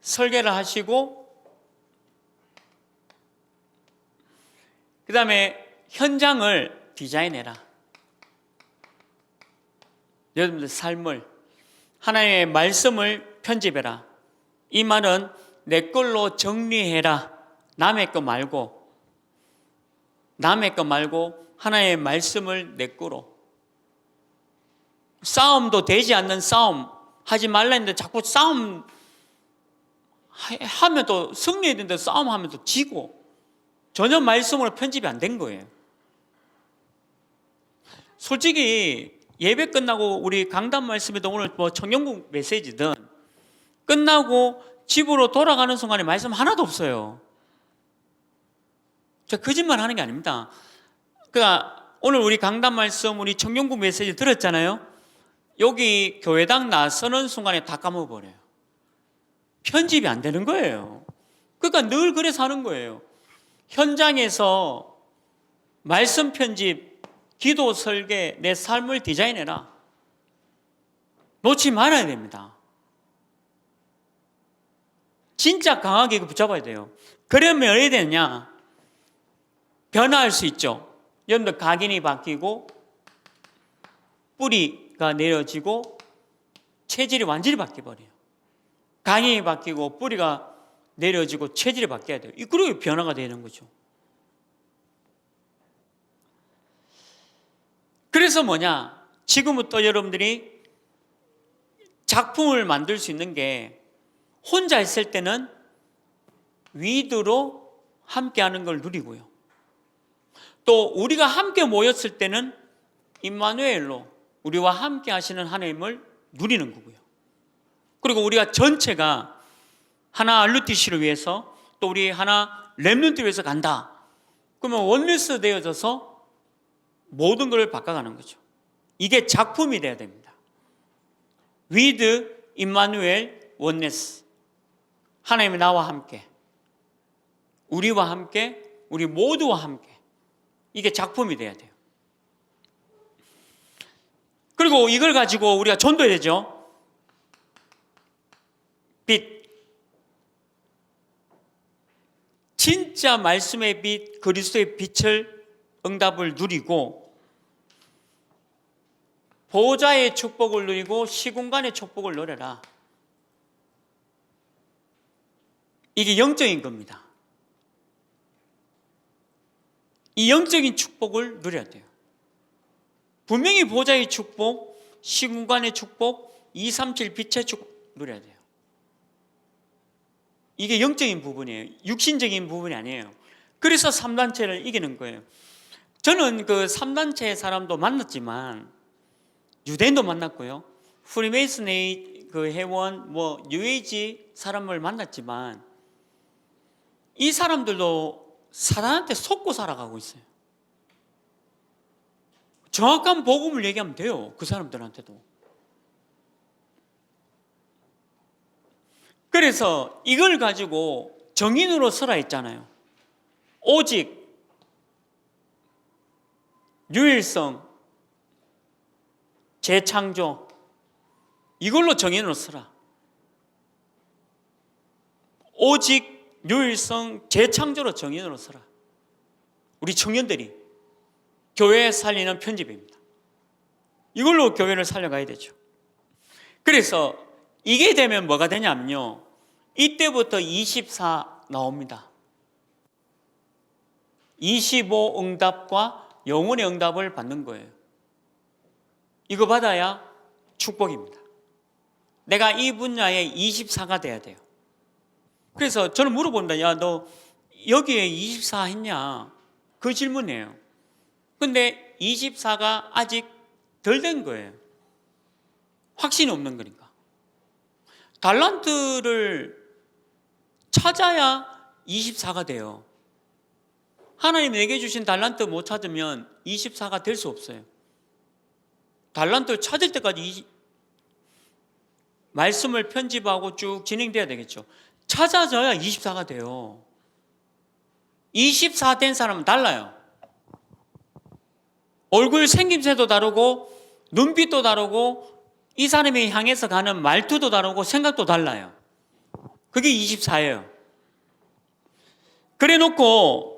설계를 하시고 그 다음에 현장을 디자인해라. 여러분들 삶을, 하나님의 말씀을 편집해라. 이 말은 내 걸로 정리해라. 남의 거 말고 하나님의 말씀을 내 거로. 싸움도 되지 않는 싸움 하지 말라 했는데 자꾸 싸움 하면 또 승리해야 되는데 싸움하면 또 지고, 전혀 말씀으로 편집이 안 된 거예요. 솔직히 예배 끝나고 우리 강단 말씀에도 오늘 뭐 청년국 메시지든 끝나고 집으로 돌아가는 순간에 말씀 하나도 없어요. 제가 거짓말 하는 게 아닙니다. 그러니까 오늘 우리 강단 말씀, 우리 청년국 메시지 들었잖아요. 여기 교회당 나서는 순간에 다 까먹어버려요. 편집이 안 되는 거예요. 그러니까 늘 그래서 하는 거예요. 현장에서 말씀 편집, 기도 설계, 내 삶을 디자인해라. 놓지 말아야 됩니다. 진짜 강하게 이거 붙잡아야 돼요. 그러면 어떻게 되느냐? 변화할 수 있죠. 여러분들 각인이 바뀌고 뿌리가 내려지고 체질이 완전히 바뀌어버려요. 각인이 바뀌고 뿌리가 내려지고 체질이 바뀌어야 돼요. 그리고 변화가 되는 거죠. 그래서 뭐냐? 지금부터 여러분들이 작품을 만들 수 있는 게, 혼자 있을 때는 위드로 함께하는 걸 누리고요. 또 우리가 함께 모였을 때는 임마누엘로 우리와 함께 하시는 하나님을 누리는 거고요. 그리고 우리가 전체가 하나 RUTC를 위해서, 또 우리 하나 렘넌트 위해서 간다. 그러면 원리스 되어져서 모든 걸 바꿔가는 거죠. 이게 작품이 돼야 됩니다. With Emmanuel Oneness, 하나님이 나와 함께, 우리와 함께, 우리 모두와 함께, 이게 작품이 돼야 돼요. 그리고 이걸 가지고 우리가 전도해야 되죠. 빛, 진짜 말씀의 빛, 그리스도의 빛을, 응답을 누리고 보좌의 축복을 누리고 시공간의 축복을 누려라. 이게 영적인 겁니다. 이 영적인 축복을 누려야 돼요. 분명히 보좌의 축복, 시공간의 축복, 237 빛의 축복 누려야 돼요. 이게 영적인 부분이에요. 육신적인 부분이 아니에요. 그래서 3단체를 이기는 거예요. 저는 그 3단체 사람도 만났지만, 유대인도 만났고요, 프리메이슨의 그 회원, 뭐 뉴에이지 사람을 만났지만, 이 사람들도 사단한테 속고 살아가고 있어요. 정확한 복음을 얘기하면 돼요. 그 사람들한테도. 그래서 이걸 가지고 정인으로 서라 했잖아요. 오직 유일성, 재창조, 이걸로 정인으로 서라. 오직 유일성 재창조로 정인으로 서라. 우리 청년들이 교회 살리는 편집입니다. 이걸로 교회를 살려가야 되죠. 그래서 이게 되면 뭐가 되냐면요, 이때부터 24 나옵니다. 25 응답과 영혼의 응답을 받는 거예요. 이거 받아야 축복입니다. 내가 이 분야에 24가 돼야 돼요. 그래서 저는 물어본다. 야, 너 여기에 24 했냐? 그 질문이에요. 근데 24가 아직 덜 된 거예요. 확신이 없는 거니까. 달란트를 찾아야 24가 돼요. 하나님이 내게 주신 달란트 못 찾으면 24가 될 수 없어요. 달란트를 찾을 때까지 말씀을 편집하고 쭉 진행돼야 되겠죠. 찾아져야 24가 돼요. 24 된 사람은 달라요. 얼굴 생김새도 다르고 눈빛도 다르고 이 사람이 향해서 가는 말투도 다르고 생각도 달라요. 그게 24예요. 그래 놓고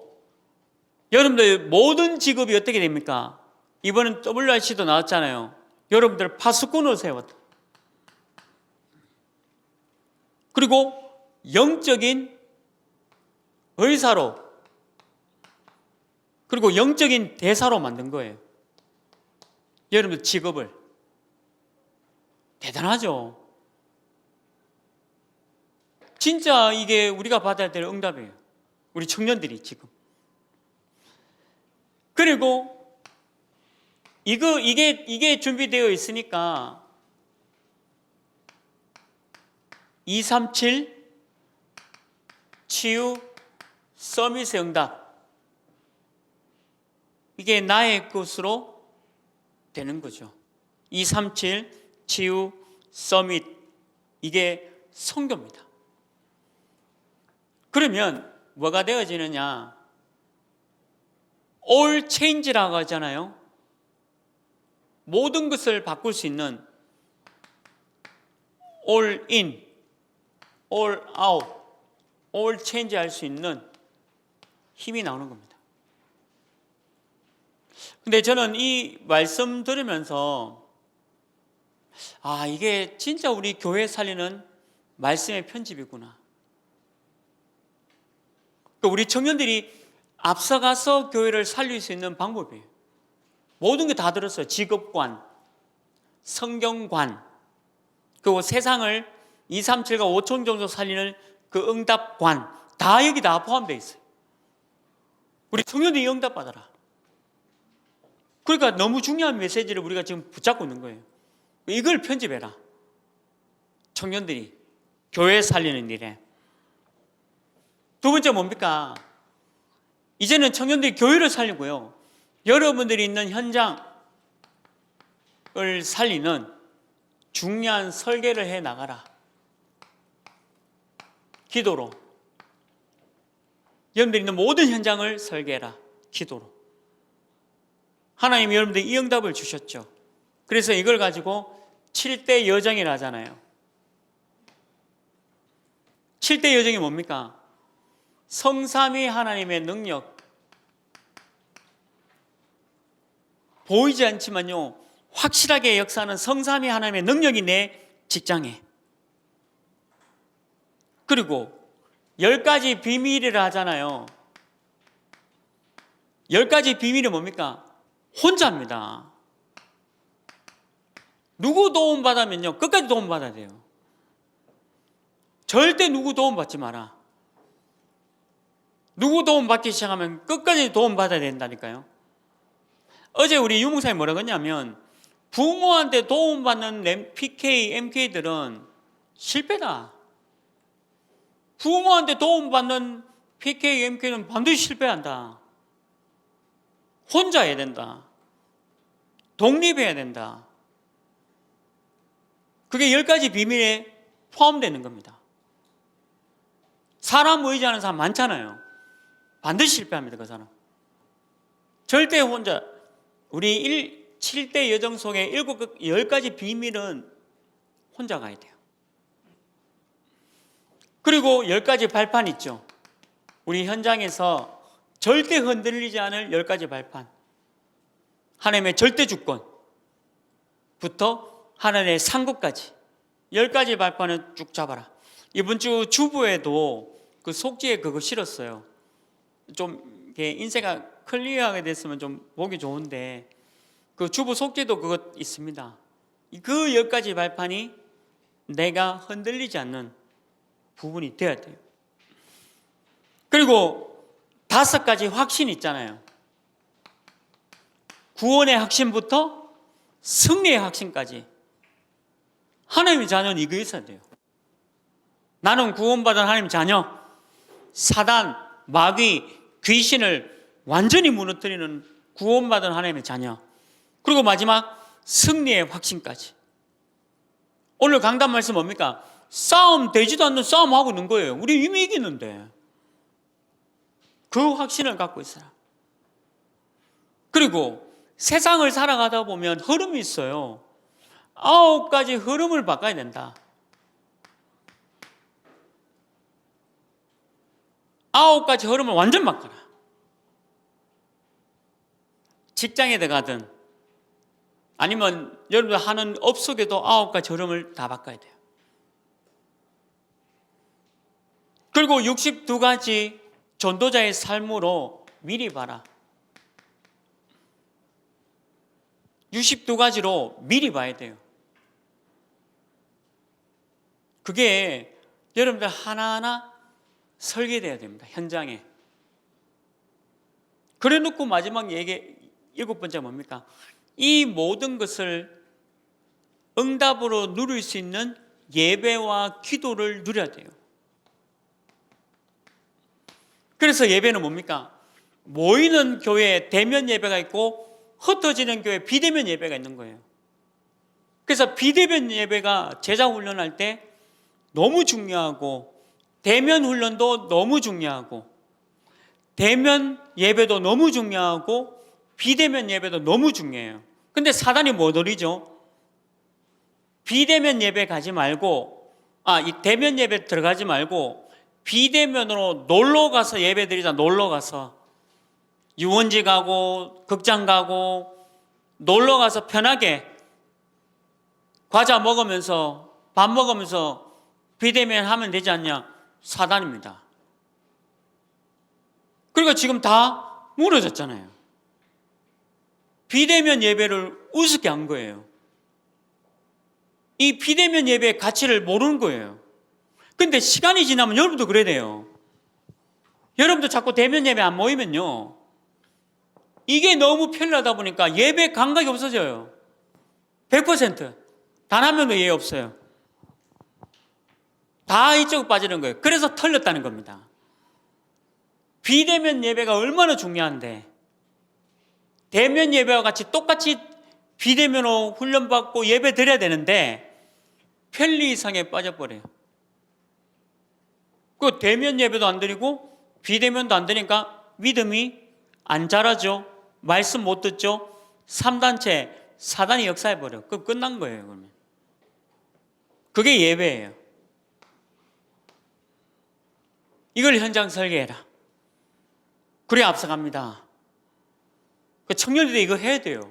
여러분들 모든 직업이 어떻게 됩니까? 이번엔 WRC도 나왔잖아요. 여러분들 파수꾼으로 세웠다. 그리고 영적인 의사로, 그리고 영적인 대사로 만든 거예요. 여러분들 직업을. 대단하죠? 진짜 이게 우리가 받아야 될 응답이에요. 우리 청년들이 지금. 그리고 이게 준비되어 있으니까 237 치유 서밋의 응답, 이게 나의 것으로 되는 거죠. 237 치유 서밋, 이게 선교입니다. 그러면 뭐가 되어지느냐? all change라고 하잖아요. 모든 것을 바꿀 수 있는 all in, all out, all change 할 수 있는 힘이 나오는 겁니다. 근데 저는 이 말씀 들으면서 이게 진짜 우리 교회 살리는 말씀의 편집이구나. 우리 청년들이 앞서가서 교회를 살릴 수 있는 방법이에요. 모든 게 다 들었어요. 직업관, 성경관, 그리고 세상을 237과 5천 정도 살리는 그 응답관, 다 여기 다 포함되어 있어요. 우리 청년들이 응답 받아라. 그러니까 너무 중요한 메시지를 우리가 지금 붙잡고 있는 거예요. 이걸 편집해라. 청년들이 교회 살리는 일에. 두 번째 뭡니까? 이제는 청년들이 교회를 살리고요, 여러분들이 있는 현장을 살리는 중요한 설계를 해 나가라. 기도로. 여러분들이 있는 모든 현장을 설계해라. 기도로. 하나님이 여러분들 이 응답을 주셨죠. 그래서 이걸 가지고 7대 여정이라 하잖아요. 7대 여정이 뭡니까? 성삼위 하나님의 능력, 보이지 않지만요 확실하게 역사하는 성삼위 하나님의 능력이 내 직장에, 그리고 10가지 비밀이라 하잖아요. 10가지 비밀이 뭡니까? 혼자입니다. 누구 도움 받으면요 끝까지 도움 받아야 돼요. 절대 누구 도움 받지 마라. 누구 도움 받기 시작하면 끝까지 도움 받아야 된다니까요. 어제 우리 유목사님 뭐라고 했냐면, 부모한테 도움받는 PK, MK들은 실패다. 부모한테 도움받는 PK, MK는 반드시 실패한다. 혼자 해야 된다. 독립해야 된다. 그게 10가지 비밀에 포함되는 겁니다. 사람 의지하는 사람 많잖아요. 반드시 실패합니다. 그 사람. 절대 혼자. 우리 7대 여정 속에 10가지 비밀은 혼자 가야 돼요. 그리고 10가지 발판 있죠. 우리 현장에서 절대 흔들리지 않을 10가지 발판. 하나님의 절대 주권부터 하나님의 상급까지 10가지 발판을 쭉 잡아라. 이번 주 주부에도 그 속지에 그거 실었어요. 좀 인쇄가 클리어하게 됐으면 좀 보기 좋은데 그 주부 속지도 그거 있습니다. 그 10가지 발판이 내가 흔들리지 않는 부분이 되어야 돼요. 그리고 5가지 확신이 있잖아요. 구원의 확신부터 승리의 확신까지 하나님의 자녀는 이거 있어야 돼요. 나는 구원받은 하나님의 자녀, 사단, 마귀, 귀신을 완전히 무너뜨리는 구원받은 하나님의 자녀, 그리고 마지막 승리의 확신까지. 오늘 강단 말씀 뭡니까? 싸움 되지도 않는 싸움하고 있는 거예요. 우리 이미 이기는데 그 확신을 갖고 있어라. 그리고 세상을 살아가다 보면 흐름이 있어요. 9가지 흐름을 바꿔야 된다. 9가지 흐름을 완전 바꿔라. 직장에 들어가든 아니면 여러분들 하는 업 속에도 9가지 흐름을 다 바꿔야 돼요. 그리고 62가지 전도자의 삶으로 미리 봐라. 62가지로 미리 봐야 돼요. 그게 여러분들 하나하나 설계돼야 됩니다. 현장에. 그래 놓고 마지막 얘기 7번째 뭡니까? 이 모든 것을 응답으로 누릴 수 있는 예배와 기도를 누려야 돼요. 그래서 예배는 뭡니까? 모이는 교회에 대면 예배가 있고 흩어지는 교회에 비대면 예배가 있는 거예요. 그래서 비대면 예배가 제자 훈련할 때 너무 중요하고 대면 훈련도 너무 중요하고 대면 예배도 너무 중요하고 비대면 예배도 너무 중요해요. 근데 사단이 뭐 노리죠? 비대면 예배 가지 말고 이 대면 예배 들어가지 말고 비대면으로 놀러 가서 예배 드리자. 놀러 가서 유원지 가고 극장 가고 놀러 가서 편하게 과자 먹으면서 밥 먹으면서 비대면 하면 되지 않냐? 사단입니다. 그리고 지금 다 무너졌잖아요. 비대면 예배를 우습게 한 거예요. 이 비대면 예배의 가치를 모르는 거예요. 근데 시간이 지나면 여러분도 그래야 돼요. 여러분도 자꾸 대면 예배 안 모이면요, 이게 너무 편리하다 보니까 예배 감각이 없어져요. 100%. 단 한 명도 예외 없어요. 다 이쪽으로 빠지는 거예요. 그래서 털렸다는 겁니다. 비대면 예배가 얼마나 중요한데 대면 예배와 같이 똑같이 비대면으로 훈련받고 예배 드려야 되는데 편리성에 빠져버려요. 그 대면 예배도 안 드리고 비대면도 안 드리니까 믿음이 안 자라죠. 말씀 못 듣죠. 3단체 사단이 역사해버려. 그럼 끝난 거예요. 그러면 그게 예배예요. 이걸 현장 설계해라. 그래 앞서갑니다. 청년들이 이거 해야 돼요.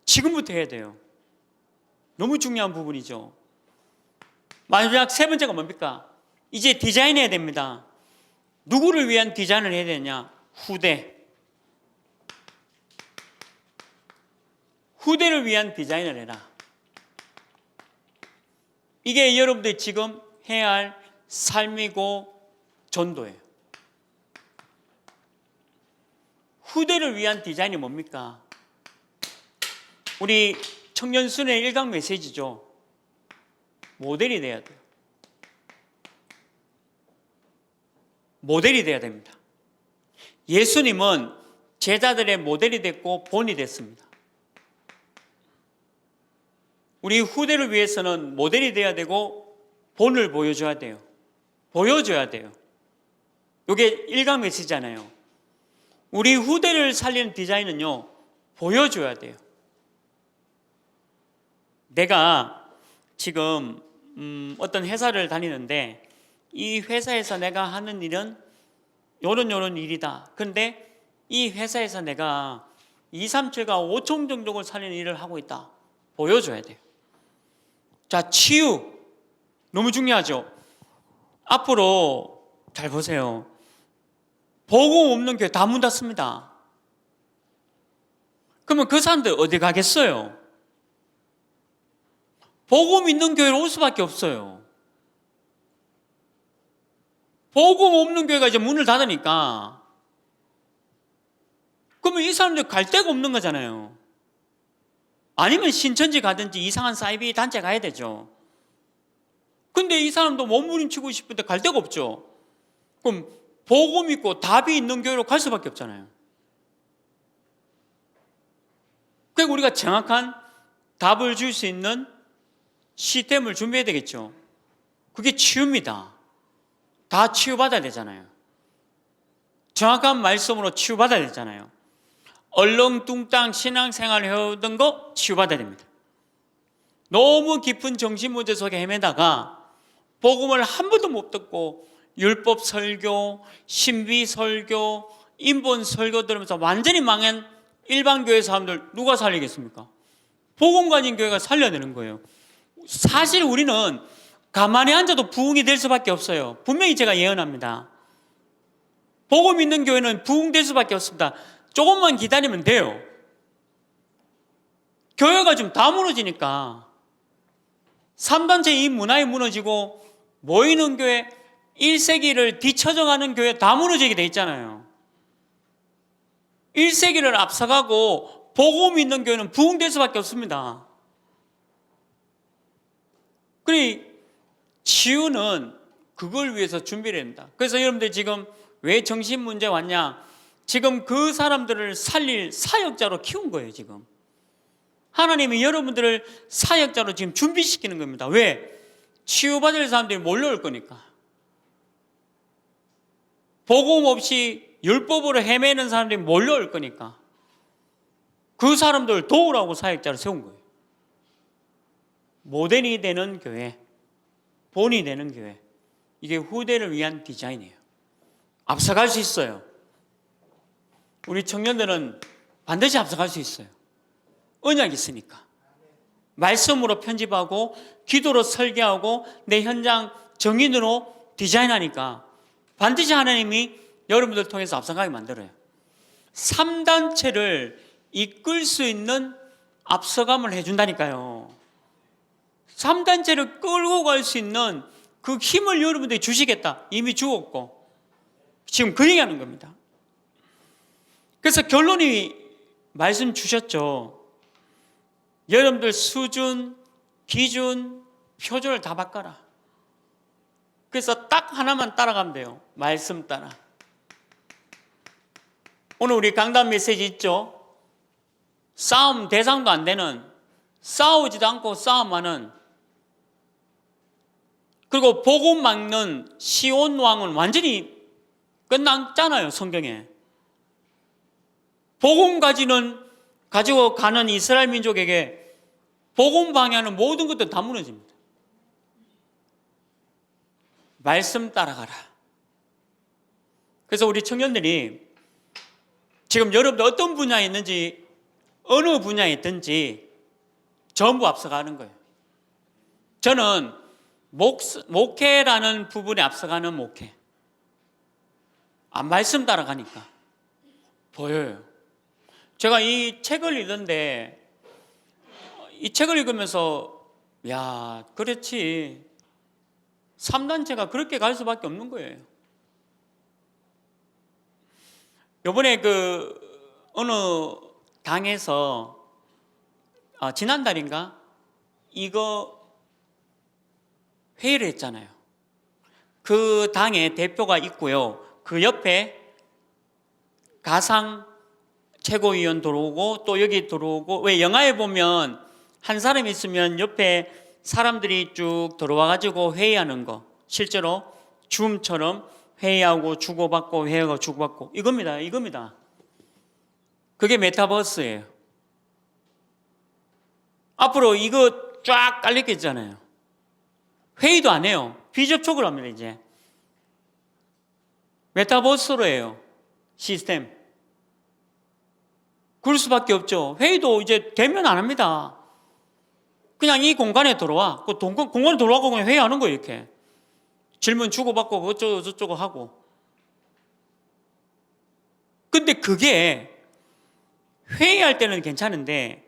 지금부터 해야 돼요. 너무 중요한 부분이죠. 마지막 3번째가 뭡니까? 이제 디자인해야 됩니다. 누구를 위한 디자인을 해야 되냐? 후대를 위한 디자인을 해라. 이게 여러분들이 지금 해야 할 삶이고 전도예요. 후대를 위한 디자인이 뭡니까? 우리 청년순회 1강 메시지죠. 모델이 돼야 돼요. 모델이 돼야 됩니다. 예수님은 제자들의 모델이 됐고 본이 됐습니다. 우리 후대를 위해서는 모델이 돼야 되고 본을 보여줘야 돼요. 보여줘야 돼요. 이게 1강 메시지잖아요. 우리 후대를 살리는 디자인은요, 보여줘야 돼요. 내가 지금 어떤 회사를 다니는데 이 회사에서 내가 하는 일은 요런 일이다. 그런데 이 회사에서 내가 2, 3, 7과 5천 종족을 살리는 일을 하고 있다. 보여줘야 돼요. 자, 치유. 너무 중요하죠. 앞으로 잘 보세요. 복음 없는 교회 다 문 닫습니다. 그러면 그 사람들 어디 가겠어요? 복음 있는 교회로 올 수밖에 없어요. 복음 없는 교회가 이제 문을 닫으니까 그러면 이 사람들 갈 데가 없는 거잖아요. 아니면 신천지 가든지 이상한 사이비 단체 가야 되죠. 근데 이 사람도 몸부림치고 싶은데 갈 데가 없죠. 그럼 복음 있고 답이 있는 교회로 갈 수밖에 없잖아요. 그러니까 우리가 정확한 답을 줄 수 있는 시스템을 준비해야 되겠죠. 그게 치유입니다. 다 치유받아야 되잖아요. 정확한 말씀으로 치유받아야 되잖아요. 얼렁뚱땅 신앙생활 해오던 거 치유받아야 됩니다. 너무 깊은 정신문제 속에 헤매다가 복음을 한 번도 못 듣고 율법 설교, 신비 설교, 인본 설교 들으면서 완전히 망한 일반 교회 사람들 누가 살리겠습니까? 복음 가진 교회가 살려야 되는 거예요. 사실 우리는 가만히 앉아도 부흥이 될 수밖에 없어요. 분명히 제가 예언합니다. 복음 있는 교회는 부흥될 수밖에 없습니다. 조금만 기다리면 돼요. 교회가 지금 다 무너지니까 3단체 이 문화에 무너지고 모이는 교회 1세기를 뒤쳐져가는 교회 다 무너지게 돼 있잖아요. 1세기를 앞서가고 복음 있는 교회는 부흥될 수밖에 없습니다. 그러니 치유는 그걸 위해서 준비를 합니다. 그래서 여러분들 지금 왜 정신 문제 왔냐? 지금 그 사람들을 살릴 사역자로 키운 거예요, 지금. 하나님이 여러분들을 사역자로 지금 준비시키는 겁니다. 왜? 치유받을 사람들이 몰려올 거니까. 복음 없이 율법으로 헤매는 사람들이 몰려올 거니까. 그 사람들을 도우라고 사역자를 세운 거예요. 모델이 되는 교회, 본이 되는 교회. 이게 후대를 위한 디자인이에요. 앞서갈 수 있어요. 우리 청년들은 반드시 앞서갈 수 있어요. 언약이 있으니까. 말씀으로 편집하고 기도로 설계하고 내 현장 정인으로 디자인하니까 반드시 하나님이 여러분들 통해서 앞서가게 만들어요. 3단체를 이끌 수 있는 앞서감을 해준다니까요. 3단체를 끌고 갈 수 있는 그 힘을 여러분들이 주시겠다. 이미 주었고 지금 그 얘기하는 겁니다. 그래서 결론이 말씀 주셨죠. 여러분들 수준, 기준, 표준을 다 바꿔라. 그래서 딱 하나만 따라가면 돼요. 말씀 따라. 오늘 우리 강단 메시지 있죠? 싸움 대상도 안 되는, 싸우지도 않고 싸움하는, 그리고 복음 막는 시온 왕은 완전히 끝났잖아요, 성경에. 복음 가지고 가는 이스라엘 민족에게 복음 방해하는 모든 것들 다 무너집니다. 말씀 따라가라. 그래서 우리 청년들이 지금 여러분들 어떤 분야에 있는지, 어느 분야에 있든지 전부 앞서가는 거예요. 저는 목회라는 부분에 앞서가는 목회. 말씀 따라가니까 보여요. 제가 이 책을 읽는데 이 책을 읽으면서 야, 그렇지. 3단체가 그렇게 갈 수밖에 없는 거예요. 요번에 어느 당에서 지난달인가 이거 회의를 했잖아요. 그 당에 대표가 있고요. 그 옆에 가상 최고위원 들어오고 또 여기 들어오고, 왜 영화에 보면 한 사람이 있으면 옆에 사람들이 쭉 들어와가지고 회의하는 거, 실제로 줌처럼 회의하고 주고받고 회의하고 주고받고 이겁니다. 그게 메타버스예요. 앞으로 이거 쫙 깔릴 게 있잖아요. 회의도 안 해요. 비접촉을 합니다. 이제 메타버스로 해요. 시스템. 그럴 수밖에 없죠. 회의도 이제 대면 안 합니다. 그냥 이 공간에 들어와. 그 공간에 들어와서 그냥 회의하는 거예요, 이렇게. 질문 주고받고 어쩌고 저쩌고 하고. 근데 그게 회의할 때는 괜찮은데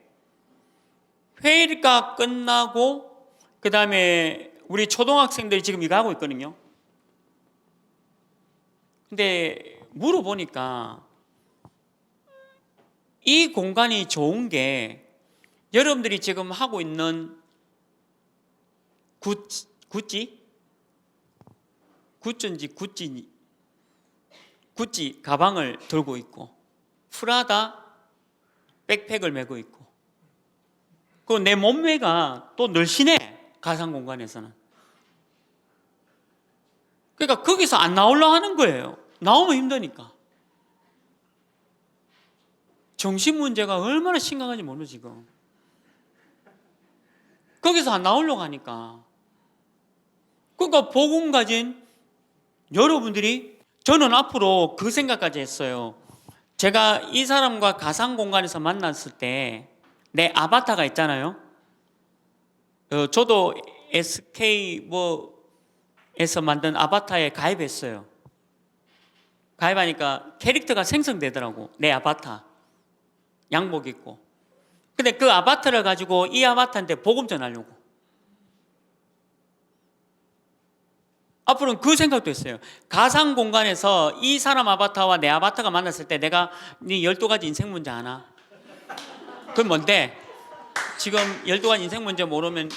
회의가 끝나고 그 다음에 우리 초등학생들이 지금 이거 하고 있거든요. 근데 물어보니까 이 공간이 좋은 게 여러분들이 지금 하고 있는 구찌 가방을 들고 있고 프라다 백팩을 메고 있고 그 내 몸매가 또 늘씬해 가상 공간에서는. 그러니까 거기서 안 나오려고 하는 거예요. 나오면 힘드니까. 정신 문제가 얼마나 심각한지 모르 지금. 거기서 안 나오려고 하니까. 그러니까 복음 가진 여러분들이 저는 앞으로 그 생각까지 했어요. 제가 이 사람과 가상 공간에서 만났을 때 내 아바타가 있잖아요. 저도 SK 에서 만든 아바타에 가입했어요. 가입하니까 캐릭터가 생성되더라고. 내 아바타. 양복 입고. 근데 그 아바타를 가지고 이 아바타한테 복음 전하려고. 앞으로는 그 생각도 했어요. 가상 공간에서 이 사람 아바타와 내 아바타가 만났을 때 내가 네 12가지 인생 문제 하나. 그건 뭔데? 지금 12가지 인생 문제 모르면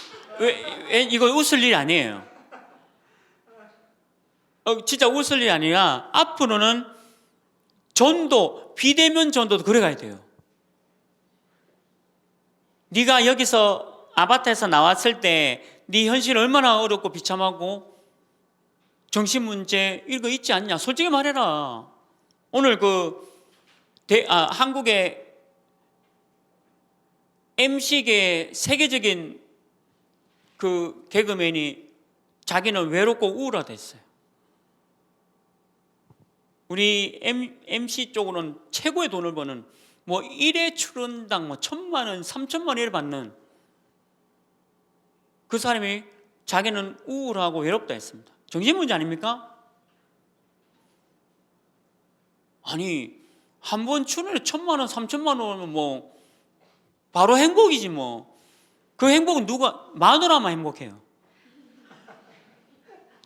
이거 웃을 일 아니에요. 진짜 웃을 일이 아니라 앞으로는 전도, 비대면 전도도 그래가야 돼요. 네가 여기서 아바타에서 나왔을 때 네 현실 얼마나 어렵고 비참하고 정신 문제 이거 있지 않냐? 솔직히 말해라. 오늘 한국의 MC계 세계적인 그 개그맨이 자기는 외롭고 우울하댔어요. 우리 MC 쪽으로는 최고의 돈을 버는 1회 출연당 1,000만 원, 3,000만 원을 받는 그 사람이 자기는 우울하고 외롭다 했습니다. 정신 문제 아닙니까? 아니 한 번 출연에 1,000만 원, 3,000만 원은 바로 행복이지 뭐. 그 행복은 누가 마누라만 행복해요.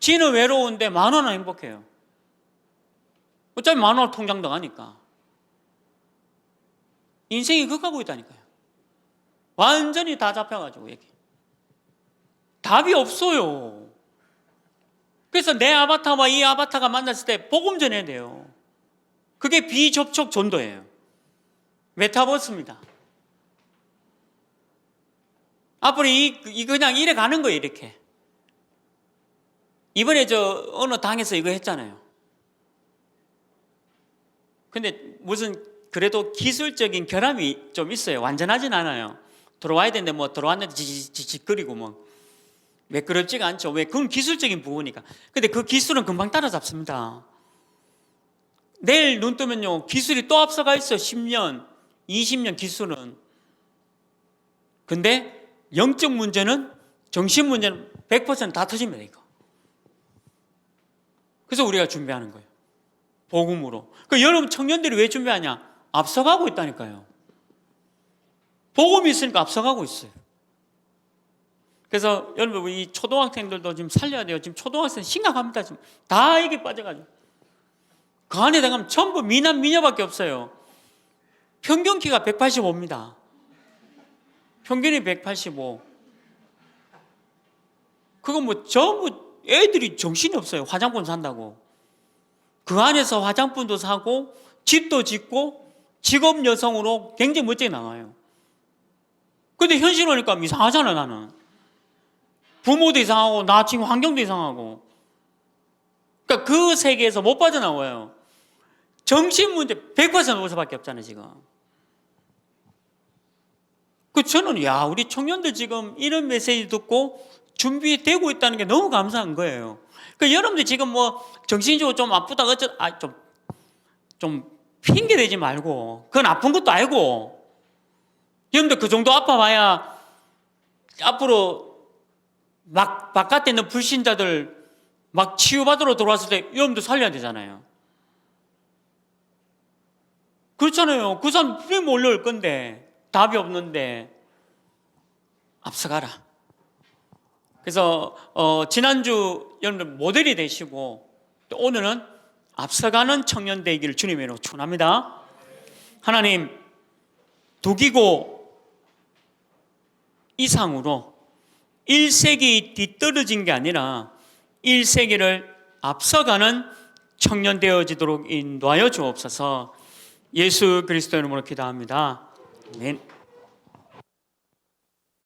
지는 외로운데 마누라는 행복해요. 어차피 마누라 통장 나가니까. 인생이 그거 가고 있다니까요. 완전히 다 잡혀가지고 얘기. 답이 없어요. 그래서 내 아바타와 이 아바타가 만났을 때 복음 전해야 돼요. 그게 비접촉 전도예요. 메타버스입니다. 앞으로 그냥 이래 가는 거예요, 이렇게. 이번에 어느 당에서 이거 했잖아요. 근데 무슨 그래도 기술적인 결함이 좀 있어요. 완전하진 않아요. 들어와야 되는데 들어왔는데 지직거리고 매끄럽지가 않죠. 왜? 그건 기술적인 부분이니까. 근데 그 기술은 금방 따라잡습니다. 내일 눈 뜨면요, 기술이 또 앞서가 있어요. 10년, 20년 기술은. 근데 영적 문제는, 정신 문제는 100%다 터집니다, 이거. 그래서 우리가 준비하는 거예요. 복음으로. 여러분 청년들이 왜 준비하냐? 앞서가고 있다니까요. 복음이 있으니까 앞서가고 있어요. 그래서 여러분 이 초등학생들도 지금 살려야 돼요. 지금 초등학생 심각합니다. 지금 다 이게 빠져가지고. 그 안에 들어가면 전부 미남 미녀밖에 없어요. 평균 키가 185입니다. 평균이 185. 그거 전부 애들이 정신이 없어요. 화장품 산다고. 그 안에서 화장품도 사고 집도 짓고 직업 여성으로 굉장히 멋지게 나와요. 근데 현실 오니까 이상하잖아, 나는. 부모도 이상하고 나 지금 환경도 이상하고. 그러니까 그 세계에서 못 빠져나와요. 정신 문제 100% 올 수밖에 없잖아요, 지금. 저는 우리 청년들 지금 이런 메시지 듣고 준비되고 있다는 게 너무 감사한 거예요. 그 여러분들 지금 뭐 정신적으로 좀 아프다 좀 핑계 대지 말고, 그건 아픈 것도 알고, 여러분들 그 정도 아파봐야 앞으로 막 바깥에 있는 불신자들 막 치유받으러 들어왔을 때 여러분들 살려야 되잖아요. 그렇잖아요. 그 사람 분명히 몰려올 건데 답이 없는데 앞서가라. 그래서 지난주 여러분들 모델이 되시고 또 오늘은 앞서가는 청년 되기를 주님으로 축원합니다. 하나님, 독이고 이상으로 1세기 뒤떨어진 게 아니라 1세기를 앞서가는 청년 되어지도록 인도하여 주옵소서. 예수 그리스도 이름으로 기도합니다. 아멘.